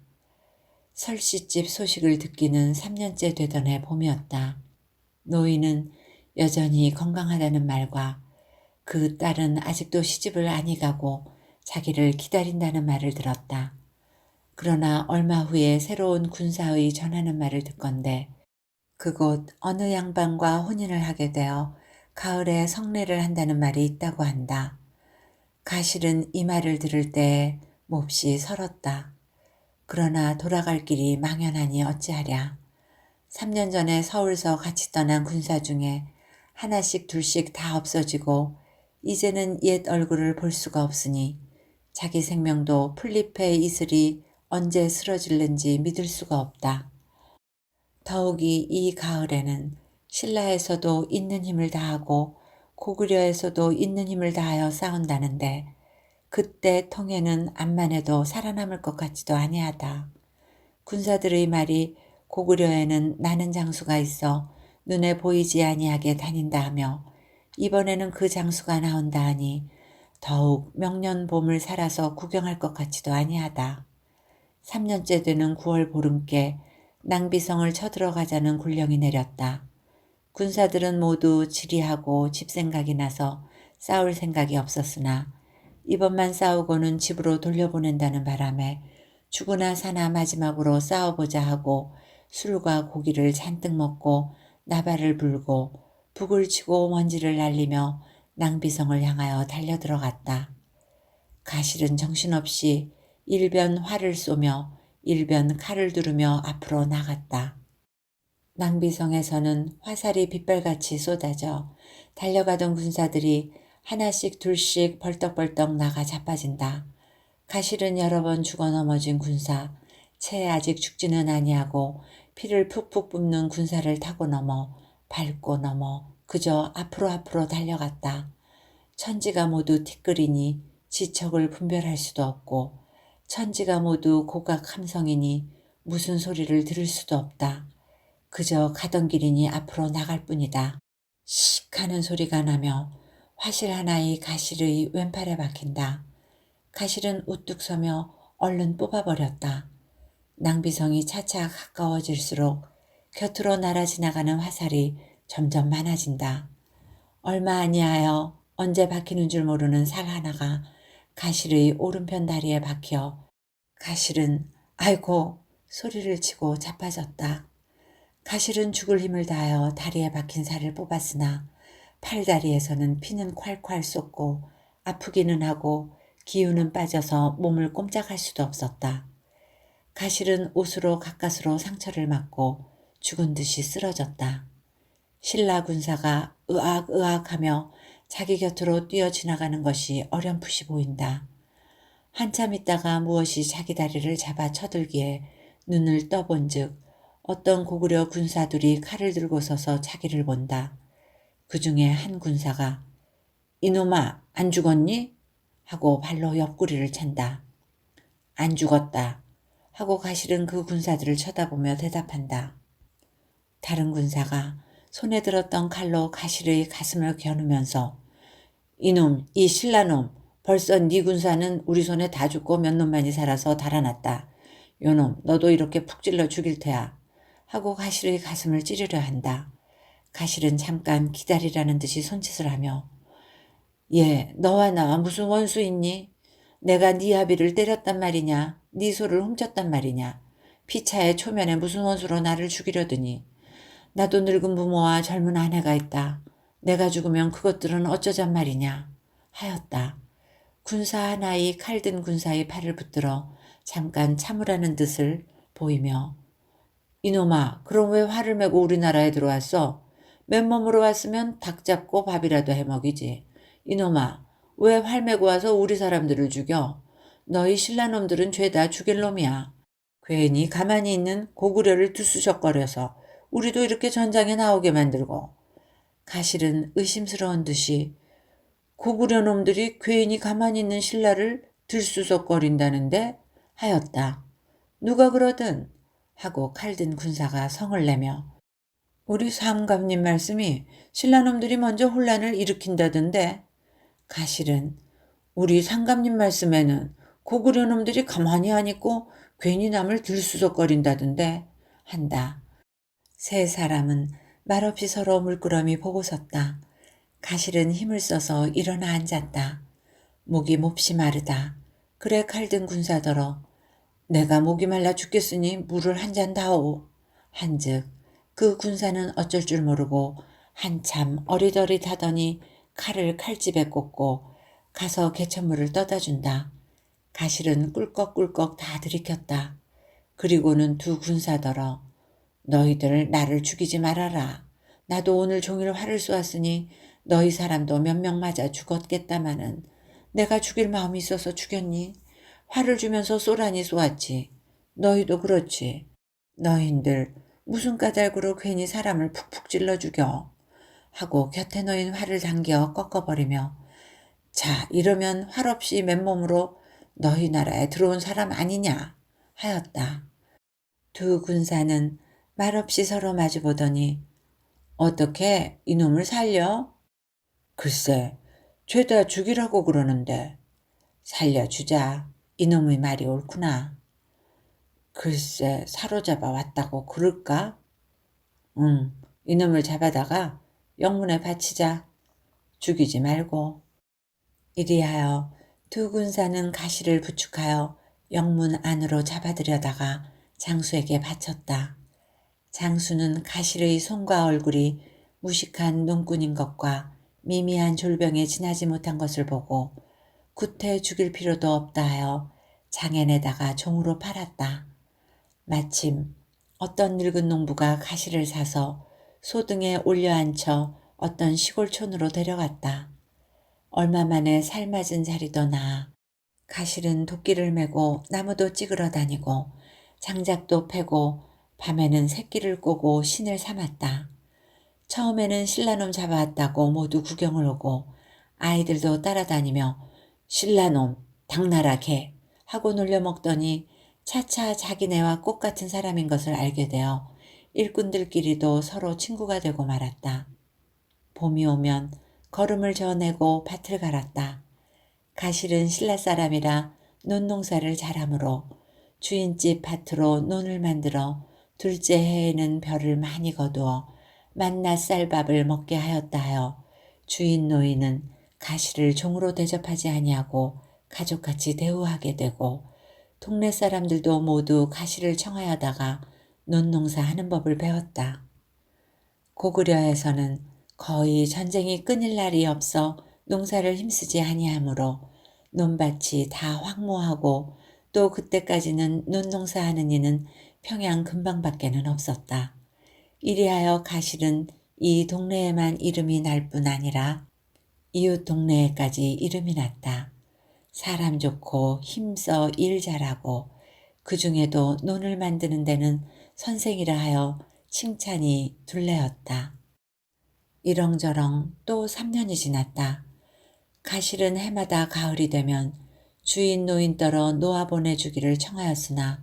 설시집 소식을 듣기는 3년째 되던 해 봄이었다. 노인은 여전히 건강하다는 말과 그 딸은 아직도 시집을 아니 가고 자기를 기다린다는 말을 들었다. 그러나 얼마 후에 새로운 군사의 전하는 말을 듣건대 그곳 어느 양반과 혼인을 하게 되어 가을에 성례를 한다는 말이 있다고 한다. 가실은 이 말을 들을 때에 몹시 설었다. 그러나 돌아갈 길이 망연하니 어찌하랴. 3년 전에 서울서 같이 떠난 군사 중에 하나씩 둘씩 다 없어지고 이제는 옛 얼굴을 볼 수가 없으니 자기 생명도 풀잎의 이슬이 언제 쓰러질는지 믿을 수가 없다. 더욱이 이 가을에는 신라에서도 있는 힘을 다하고 고구려에서도 있는 힘을 다하여 싸운다는데 그때 통에는 암만 해도 살아남을 것 같지도 아니하다. 군사들의 말이 고구려에는 나는 장수가 있어 눈에 보이지 아니하게 다닌다 하며 이번에는 그 장수가 나온다 하니 더욱 명년 봄을 살아서 구경할 것 같지도 아니하다. 3년째 되는 9월 보름께 낭비성을 쳐들어가자는 군령이 내렸다. 군사들은 모두 지리하고 집 생각이 나서 싸울 생각이 없었으나 이번만 싸우고는 집으로 돌려보낸다는 바람에 죽으나 사나 마지막으로 싸워보자 하고 술과 고기를 잔뜩 먹고 나발을 불고 북을 치고 먼지를 날리며 낭비성을 향하여 달려들어갔다. 가실은 정신없이 일변 활을 쏘며 일변 칼을 두르며 앞으로 나갔다. 낭비성에서는 화살이 빗발같이 쏟아져 달려가던 군사들이 하나씩 둘씩 벌떡벌떡 나가 자빠진다. 가실은 여러 번 죽어 넘어진 군사, 채 아직 죽지는 아니하고 피를 푹푹 뿜는 군사를 타고 넘어 밟고 넘어 그저 앞으로 달려갔다. 천지가 모두 티끌이니 지척을 분별할 수도 없고 천지가 모두 고각 함성이니 무슨 소리를 들을 수도 없다. 그저 가던 길이니 앞으로 나갈 뿐이다. 씩 하는 소리가 나며 화실 하나의 가실의 왼팔에 박힌다. 가실은 우뚝 서며 얼른 뽑아버렸다. 낭비성이 차차 가까워질수록 곁으로 날아 지나가는 화살이 점점 많아진다. 얼마 아니하여 언제 박히는 줄 모르는 살 하나가 가실의 오른편 다리에 박혀 가실은 아이고 소리를 치고 자빠졌다. 가실은 죽을 힘을 다하여 다리에 박힌 살을 뽑았으나 팔다리에서는 피는 콸콸 쏟고 아프기는 하고 기운은 빠져서 몸을 꼼짝할 수도 없었다. 가실은 옷으로 가까스로 상처를 맞고 죽은 듯이 쓰러졌다. 신라 군사가 으악으악 하며 자기 곁으로 뛰어 지나가는 것이 어렴풋이 보인다. 한참 있다가 무엇이 자기 다리를 잡아 쳐들기에 눈을 떠본 즉 어떤 고구려 군사들이 칼을 들고 서서 자기를 본다. 그 중에 한 군사가 이놈아 안 죽었니? 하고 발로 옆구리를 찬다. 안 죽었다. 하고 가실은 그 군사들을 쳐다보며 대답한다. 다른 군사가 손에 들었던 칼로 가실의 가슴을 겨누면서 이놈 이 신라놈 벌써 네 군사는 우리 손에 다 죽고 몇 놈만이 살아서 달아났다. 요놈 너도 이렇게 푹 찔러 죽일 테야. 하고 가실의 가슴을 찌르려 한다. 가실은 잠깐 기다리라는 듯이 손짓을 하며 예, 너와 나 무슨 원수 있니? 내가 네 아비를 때렸단 말이냐? 네 소를 훔쳤단 말이냐? 피차의 초면에 무슨 원수로 나를 죽이려드니? 나도 늙은 부모와 젊은 아내가 있다. 내가 죽으면 그것들은 어쩌잔 말이냐? 하였다. 군사 하나의 칼든 군사의 팔을 붙들어 잠깐 참으라는 뜻을 보이며 이놈아 그럼 왜 화를 메고 우리나라에 들어왔어? 맨몸으로 왔으면 닭 잡고 밥이라도 해먹이지. 이놈아 왜 활 메고 와서 우리 사람들을 죽여? 너희 신라놈들은 죄다 죽일 놈이야. 괜히 가만히 있는 고구려를 두수적거려서 우리도 이렇게 전장에 나오게 만들고. 가실은 의심스러운 듯이 고구려 놈들이 괜히 가만히 있는 신라를 들수석거린다는데 하였다. 누가 그러든 하고 칼든 군사가 성을 내며 우리 삼감님 말씀이 신라놈들이 먼저 혼란을 일으킨다던데. 가실은 우리 상감님 말씀에는 고구려 놈들이 가만히 안 있고 괜히 남을 들수석거린다던데 한다. 세 사람은 말없이 서로 물끄러미 보고 섰다. 가실은 힘을 써서 일어나 앉았다. 목이 몹시 마르다. 그래 칼든 군사더러 내가 목이 말라 죽겠으니 물을 한 잔 다오. 한즉 그 군사는 어쩔 줄 모르고 한참 어리더릿하더니 칼을 칼집에 꽂고 가서 개천물을 떠다 준다. 가실은 꿀꺽꿀꺽 다 들이켰다. 그리고는 두 군사더러 너희들 나를 죽이지 말아라. 나도 오늘 종일 활을 쏘았으니 너희 사람도 몇 명 맞아 죽었겠다마는 내가 죽일 마음이 있어서 죽였니? 화를 주면서 쏘라니 쏘았지. 너희도 그렇지. 너희들 무슨 까닭으로 괜히 사람을 푹푹 찔러 죽여. 하고 곁에 놓인 활을 당겨 꺾어버리며 자 이러면 활 없이 맨몸으로 너희 나라에 들어온 사람 아니냐 하였다. 두 군사는 말없이 서로 마주보더니 어떻게 이놈을 살려? 글쎄 죄다 죽이라고 그러는데 살려주자. 이놈의 말이 옳구나. 글쎄 사로잡아 왔다고 그럴까? 응, 이놈을 잡아다가 영문에 바치자. 죽이지 말고. 이리하여 두 군사는 가시를 부축하여 영문 안으로 잡아들여다가 장수에게 바쳤다. 장수는 가실의 손과 얼굴이 무식한 농꾼인 것과 미미한 졸병에 지나지 못한 것을 보고 구태 죽일 필요도 없다 하여 장엔에다가 종으로 팔았다. 마침 어떤 늙은 농부가 가시를 사서 소등에 올려앉혀 어떤 시골촌으로 데려갔다. 얼마 만에 살맞은 자리도 나아 가실은 도끼를 메고 나무도 찌그러 다니고 장작도 패고 밤에는 새끼를 꼬고 신을 삼았다. 처음에는 신라놈 잡아왔다고 모두 구경을 오고 아이들도 따라다니며 신라놈 당나라 개 하고 놀려먹더니 차차 자기네와 똑같은 사람인 것을 알게 되어 일꾼들끼리도 서로 친구가 되고 말았다. 봄이 오면 거름을 저어내고 밭을 갈았다. 가실은 신라 사람이라 논농사를 잘하므로 주인집 밭으로 논을 만들어 둘째 해에는 벼를 많이 거두어 만나 쌀밥을 먹게 하였다 하여 주인 노인은 가실을 종으로 대접하지 아니하고 가족같이 대우하게 되고 동네 사람들도 모두 가실을 청하여다가 논농사 하는 법을 배웠다. 고구려에서는 거의 전쟁이 끊일 날이 없어 농사를 힘쓰지 아니하므로 논밭이 다 황무하고 또 그때까지는 논농사하는 이는 평양 근방밖에는 없었다. 이리하여 가실은 이 동네에만 이름이 날 뿐 아니라 이웃 동네에까지 이름이 났다. 사람 좋고 힘써 일 잘하고 그 중에도 논을 만드는 데는 선생이라 하여 칭찬이 둘레였다. 이렁저렁 또 3년이 지났다. 가실은 해마다 가을이 되면 주인 노인 떨어 놓아 보내주기를 청하였으나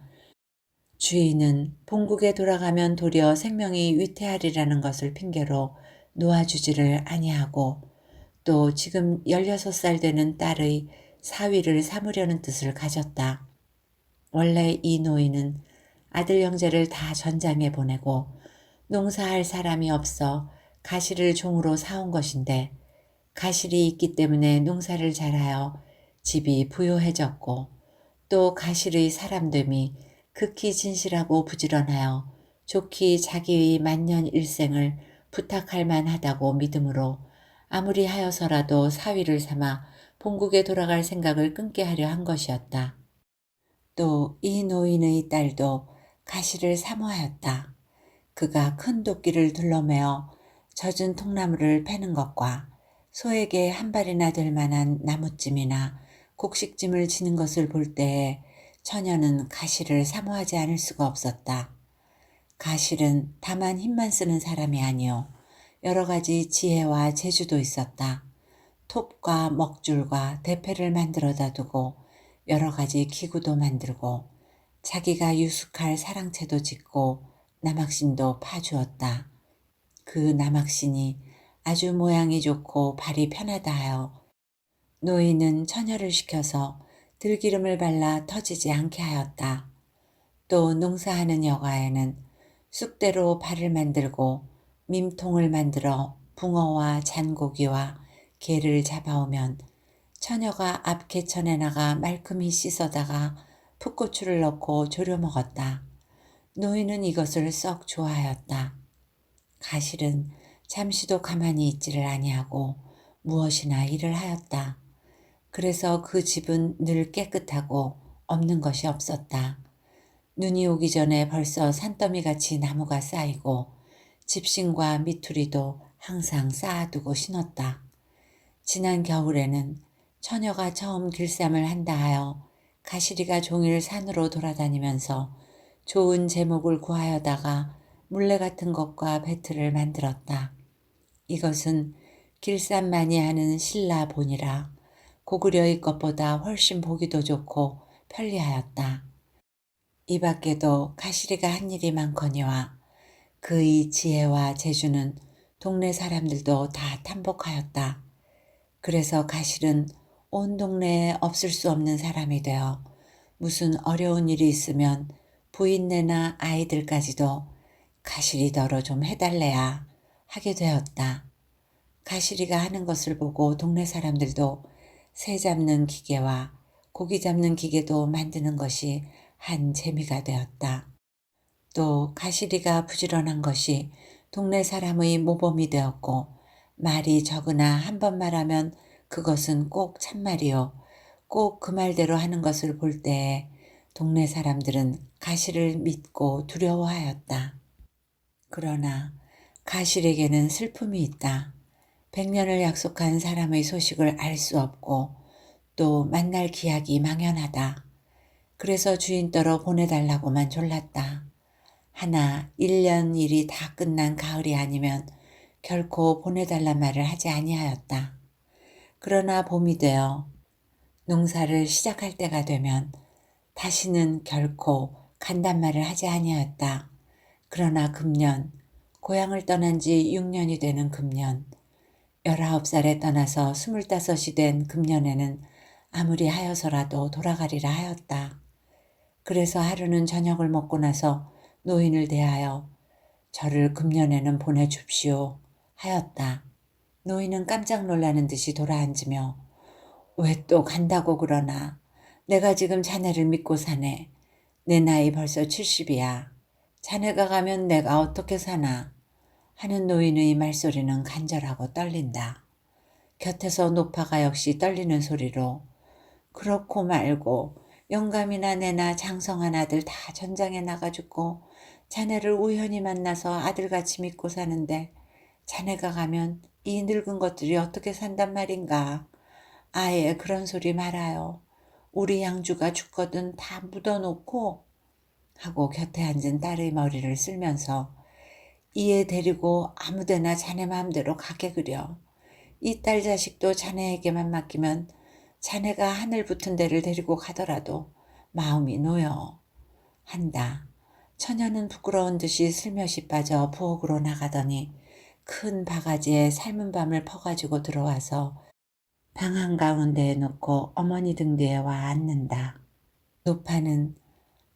주인은 본국에 돌아가면 도리어 생명이 위태하리라는 것을 핑계로 놓아주지를 아니하고 또 지금 16살 되는 딸의 사위를 삼으려는 뜻을 가졌다. 원래 이 노인은 아들 형제를 다 전장에 보내고 농사할 사람이 없어 가실을 종으로 사온 것인데 가실이 있기 때문에 농사를 잘하여 집이 부요해졌고 또 가실의 사람됨이 극히 진실하고 부지런하여 좋기 자기의 만년 일생을 부탁할 만하다고 믿음으로 아무리 하여서라도 사위를 삼아 본국에 돌아갈 생각을 끊게 하려 한 것이었다. 또 이 노인의 딸도 가실을 사모하였다. 그가 큰 도끼를 둘러매어 젖은 통나무를 패는 것과 소에게 한 발이나 될 만한 나무찜이나 곡식찜을 지는 것을 볼 때에 처녀는 가실을 사모하지 않을 수가 없었다. 가실은 다만 힘만 쓰는 사람이 아니오 여러 가지 지혜와 재주도 있었다. 톱과 먹줄과 대패를 만들어다 두고 여러 가지 기구도 만들고 자기가 유숙할 사랑채도 짓고 남학신도 파주었다. 그 남학신이 아주 모양이 좋고 발이 편하다 하여 노인은 처녀를 시켜서 들기름을 발라 터지지 않게 하였다. 또 농사하는 여가에는 쑥대로 발을 만들고 민통을 만들어 붕어와 잔고기와 게를 잡아오면 처녀가 앞 개천에 나가 말끔히 씻어다가 풋고추를 넣고 졸여 먹었다. 노인은 이것을 썩 좋아하였다. 가실은 잠시도 가만히 있지를 아니하고 무엇이나 일을 하였다. 그래서 그 집은 늘 깨끗하고 없는 것이 없었다. 눈이 오기 전에 벌써 산더미같이 나무가 쌓이고 집신과 미투리도 항상 쌓아두고 신었다. 지난 겨울에는 처녀가 처음 길쌈을 한다 하여 가시리가 종일 산으로 돌아다니면서 좋은 제목을 구하여다가 물레 같은 것과 배틀을 만들었다. 이것은 길쌈만이 하는 신라 본이라 고구려의 것보다 훨씬 보기도 좋고 편리하였다. 이 밖에도 가시리가 한 일이 많거니와 그의 지혜와 재주는 동네 사람들도 다 탐복하였다. 그래서 가실은 온 동네에 없을 수 없는 사람이 되어 무슨 어려운 일이 있으면 부인네나 아이들까지도 가시리더러 좀 해달래야 하게 되었다. 가시리가 하는 것을 보고 동네 사람들도 새 잡는 기계와 고기 잡는 기계도 만드는 것이 한 재미가 되었다. 또 가시리가 부지런한 것이 동네 사람의 모범이 되었고 말이 적으나 한 번 말하면 그것은 꼭 참말이요. 꼭 그 말대로 하는 것을 볼 때에 동네 사람들은 가시를 믿고 두려워하였다. 그러나 가실에게는 슬픔이 있다. 100년을 약속한 사람의 소식을 알 수 없고 또 만날 기약이 망연하다. 그래서 주인더러 보내달라고만 졸랐다. 하나 1년 일이 다 끝난 가을이 아니면 결코 보내달란 말을 하지 아니하였다. 그러나 봄이 되어 농사를 시작할 때가 되면 다시는 결코 간단 말을 하지 아니하였다. 그러나 금년 고향을 떠난 지 6년이 되는 금년 19살에 떠나서 25이 된 금년에는 아무리 하여서라도 돌아가리라 하였다. 그래서 하루는 저녁을 먹고 나서 노인을 대하여 저를 금년에는 보내줍시오 하였다. 노인은 깜짝 놀라는 듯이 돌아앉으며 왜 또 간다고 그러나 내가 지금 자네를 믿고 사네. 내 나이 벌써 70이야. 자네가 가면 내가 어떻게 사나 하는 노인의 말소리는 간절하고 떨린다. 곁에서 노파가 역시 떨리는 소리로 그렇고 말고 영감이나 내나 장성한 아들 다 전장에 나가 죽고 자네를 우연히 만나서 아들같이 믿고 사는데 자네가 가면 이 늙은 것들이 어떻게 산단 말인가. 아예 그런 소리 말아요. 우리 양주가 죽거든 다 묻어놓고 하고 곁에 앉은 딸의 머리를 쓸면서 이애 데리고 아무데나 자네 마음대로 가게 그려. 이 딸 자식도 자네에게만 맡기면 자네가 하늘 붙은 데를 데리고 가더라도 마음이 놓여 한다. 처녀는 부끄러운 듯이 슬며시 빠져 부엌으로 나가더니 큰 바가지에 삶은 밤을 퍼가지고 들어와서 방 한가운데에 놓고 어머니 등 뒤에 와 앉는다. 노파는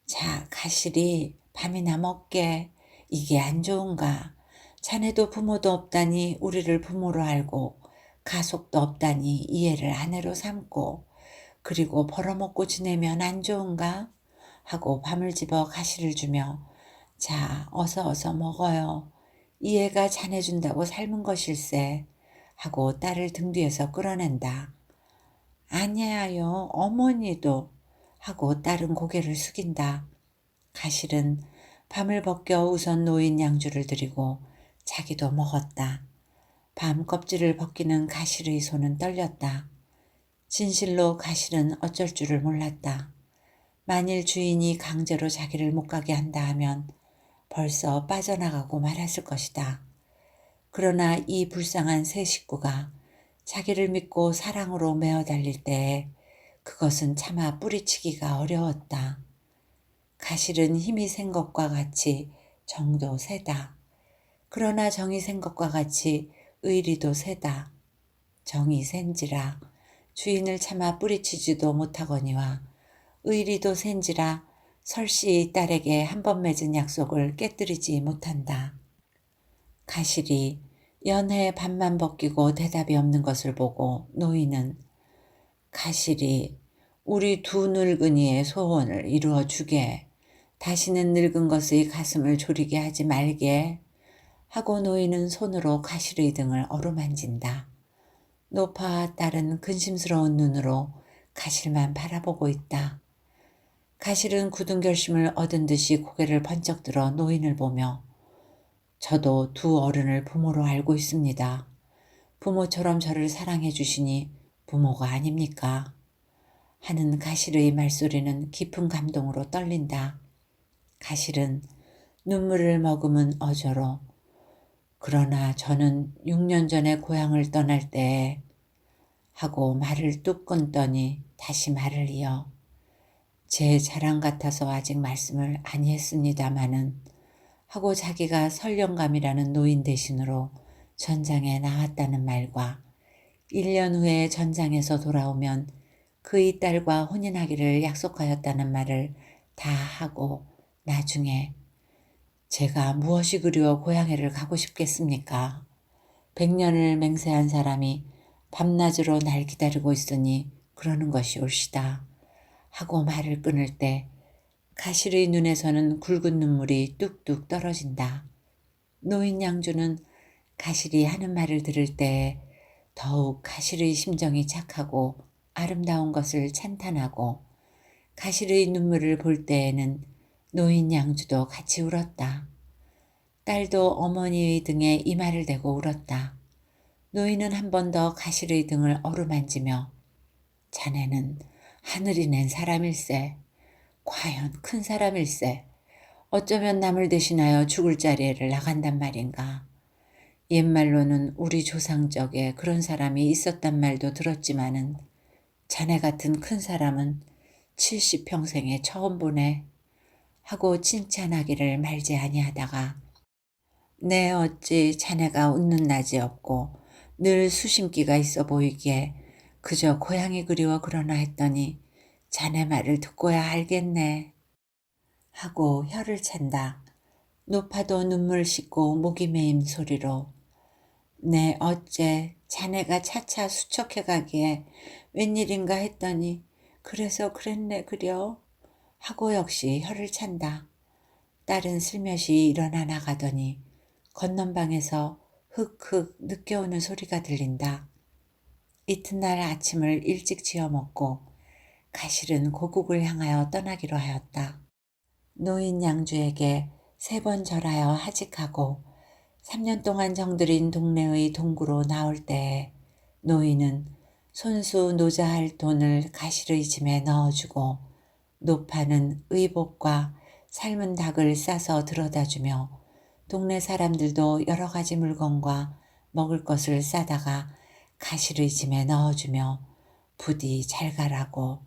자 가시리 밤이나 먹게 이게 안 좋은가. 자네도 부모도 없다니 우리를 부모로 알고 가속도 없다니 이해를 아내로 삼고 그리고 벌어먹고 지내면 안 좋은가 하고 밤을 집어 가시를 주며 자 어서 먹어요. 이 애가 자네 준다고 삶은 것일세 하고 딸을 등 뒤에서 끌어낸다. 아니야요 어머니도 하고 딸은 고개를 숙인다. 가실은 밤을 벗겨 우선 노인 양주를 드리고 자기도 먹었다. 밤 껍질을 벗기는 가실의 손은 떨렸다. 진실로 가실은 어쩔 줄을 몰랐다. 만일 주인이 강제로 자기를 못 가게 한다 하면 벌써 빠져나가고 말았을 것이다. 그러나 이 불쌍한 세 식구가 자기를 믿고 사랑으로 메어 달릴 때에 그것은 차마 뿌리치기가 어려웠다. 가실은 힘이 센 것과 같이 정도 세다. 그러나 정이 센 것과 같이 의리도 세다. 정이 센지라 주인을 차마 뿌리치지도 못하거니와 의리도 센지라 설씨 딸에게 한 번 맺은 약속을 깨뜨리지 못한다. 가실이 연해 밤만 벗기고 대답이 없는 것을 보고 노인은 가실이 우리 두 늙은이의 소원을 이루어 주게 다시는 늙은 것의 가슴을 졸이게 하지 말게 하고 노인은 손으로 가실의 등을 어루만진다. 노파와 딸은 근심스러운 눈으로 가실만 바라보고 있다. 가실은 굳은 결심을 얻은 듯이 고개를 번쩍 들어 노인을 보며 저도 두 어른을 부모로 알고 있습니다. 부모처럼 저를 사랑해 주시니 부모가 아닙니까? 하는 가실의 말소리는 깊은 감동으로 떨린다. 가실은 눈물을 머금은 어조로 그러나 저는 6년 전에 고향을 떠날 때 하고 말을 뚝 끊더니 다시 말을 이어 제 자랑 같아서 아직 말씀을 아니했습니다마는 하고 자기가 설령감이라는 노인 대신으로 전장에 나왔다는 말과 1년 후에 전장에서 돌아오면 그의 딸과 혼인하기를 약속하였다는 말을 다 하고 나중에 제가 무엇이 그리워 고향에를 가고 싶겠습니까? 100년을 맹세한 사람이 밤낮으로 날 기다리고 있으니 그러는 것이 옳시다. 하고 말을 끊을 때 가실의 눈에서는 굵은 눈물이 뚝뚝 떨어진다. 노인 양주는 가실이 하는 말을 들을 때 더욱 가실의 심정이 착하고 아름다운 것을 찬탄하고 가실의 눈물을 볼 때에는 노인 양주도 같이 울었다. 딸도 어머니의 등에 이마를 대고 울었다. 노인은 한 번 더 가실의 등을 어루만지며 자네는 하늘이 낸 사람일세. 과연 큰 사람일세. 어쩌면 남을 대신하여 죽을 자리에를 나간단 말인가. 옛말로는 우리 조상적에 그런 사람이 있었단 말도 들었지만은 자네 같은 큰 사람은 70평생에 처음 보네. 하고 칭찬하기를 말지 아니하다가 내 어찌 자네가 웃는 낮이 없고 늘 수심기가 있어 보이기에 그저 고향이 그리워 그러나 했더니 자네 말을 듣고야 알겠네. 하고 혀를 찬다. 높아도 눈물 씻고 목이 메인 소리로 내 어째 자네가 차차 수척해 가기에 웬일인가 했더니 그래서 그랬네 그려. 하고 역시 혀를 찬다. 딸은 슬며시 일어나 나가더니 건넌방에서 흑흑 느껴오는 소리가 들린다. 이튿날 아침을 일찍 지어 먹고 가실은 고국을 향하여 떠나기로 하였다. 노인 양주에게 3번 절하여 하직하고 3년 동안 정들인 동네의 동구로 나올 때에 노인은 손수 노자할 돈을 가실의 짐에 넣어주고 노파는 의복과 삶은 닭을 싸서 들어다주며 동네 사람들도 여러 가지 물건과 먹을 것을 싸다가 가실의 짐에 넣어주며 부디 잘 가라고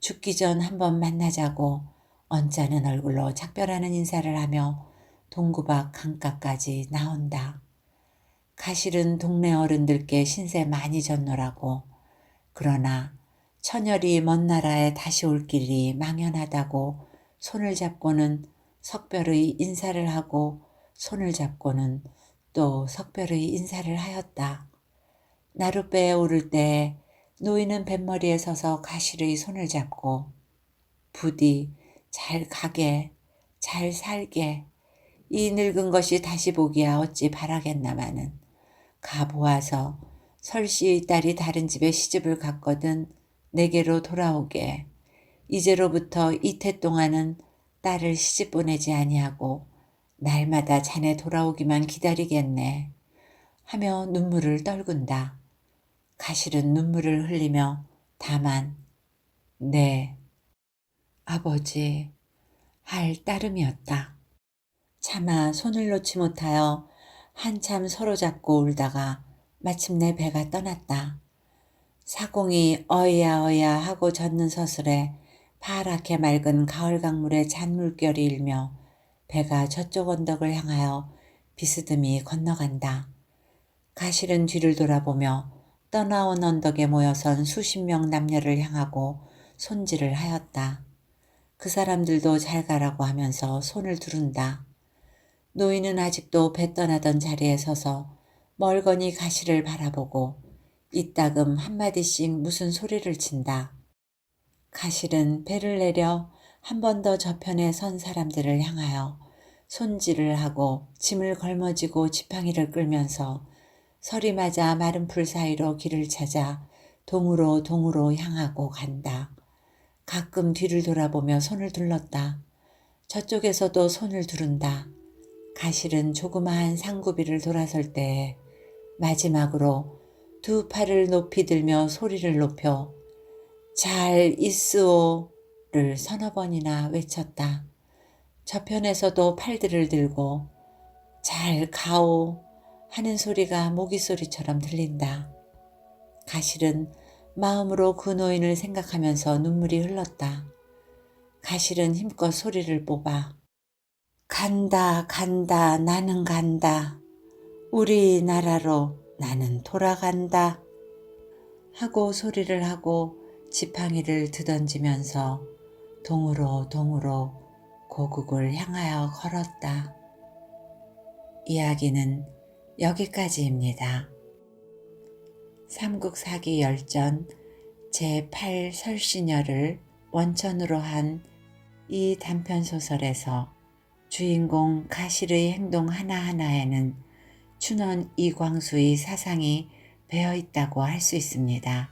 죽기 전 한번 만나자고 언짢은 얼굴로 작별하는 인사를 하며 동구 밖 강가까지 나온다. 가실은 동네 어른들께 신세 많이 졌노라고 그러나 처녀리 먼 나라에 다시 올 길이 망연하다고 손을 잡고는 석별의 인사를 하고 손을 잡고는 또 석별의 인사를 하였다. 나룻배에 오를 때 노인은 뱃머리에 서서 가실의 손을 잡고 부디 잘 가게 잘 살게 이 늙은 것이 다시 보기야 어찌 바라겠나마는 가보아서 설씨의 딸이 다른 집에 시집을 갔거든 내게로 돌아오게 이제로부터 이태 동안은 딸을 시집 보내지 아니하고 날마다 자네 돌아오기만 기다리겠네 하며 눈물을 떨군다. 가실은 눈물을 흘리며 다만 네 아버지 할 따름이었다. 차마 손을 놓지 못하여 한참 서로 잡고 울다가 마침내 배가 떠났다. 사공이 어이야 어이야 하고 젖는 서슬에 파랗게 맑은 가을 강물에 잔물결이 일며 배가 저쪽 언덕을 향하여 비스듬히 건너간다. 가실은 뒤를 돌아보며 떠나온 언덕에 모여선 수십 명 남녀를 향하고 손질을 하였다. 그 사람들도 잘 가라고 하면서 손을 두른다. 노인은 아직도 배 떠나던 자리에 서서 멀거니 가실을 바라보고 이따금 한마디씩 무슨 소리를 친다. 가실은 배를 내려 한 번 더 저편에 선 사람들을 향하여 손질을 하고 짐을 걸머쥐고 지팡이를 끌면서 설이 맞아 마른 풀 사이로 길을 찾아 동으로 향하고 간다. 가끔 뒤를 돌아보며 손을 둘렀다. 저쪽에서도 손을 두른다. 가실은 조그마한 상구비를 돌아설 때 마지막으로 두 팔을 높이 들며 소리를 높여 잘 있으오를 서너 번이나 외쳤다. 저편에서도 팔들을 들고 잘 가오 하는 소리가 모기 소리처럼 들린다. 가실은 마음으로 그 노인을 생각하면서 눈물이 흘렀다. 가실은 힘껏 소리를 뽑아 간다 간다 나는 간다. 우리나라로 나는 돌아간다 하고 소리를 하고 지팡이를 드던지면서 동으로 고국을 향하여 걸었다. 이야기는 여기까지입니다. 삼국사기 열전 제8 설시녀를 원천으로 한 이 단편소설에서 주인공 가실의 행동 하나하나에는 춘원 이광수의 사상이 배어 있다고 할 수 있습니다.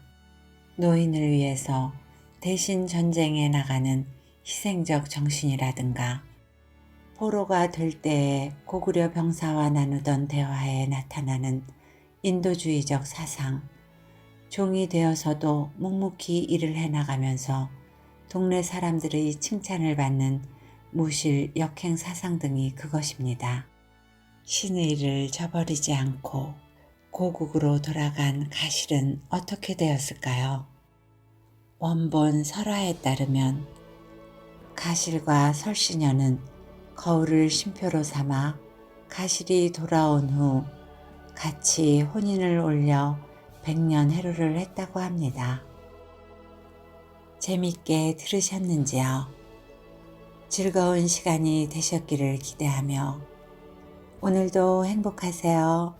노인을 위해서 대신 전쟁에 나가는 희생적 정신이라든가 포로가 될 때에 고구려 병사와 나누던 대화에 나타나는 인도주의적 사상, 종이 되어서도 묵묵히 일을 해나가면서 동네 사람들의 칭찬을 받는 무실 역행 사상 등이 그것입니다. 신의 일을 저버리지 않고 고국으로 돌아간 가실은 어떻게 되었을까요? 원본 설화에 따르면 가실과 설시녀는 거울을 쉼표로 삼아 가실이 돌아온 후 같이 혼인을 올려 백년해로를 했다고 합니다. 재밌게 들으셨는지요? 즐거운 시간이 되셨기를 기대하며 오늘도 행복하세요.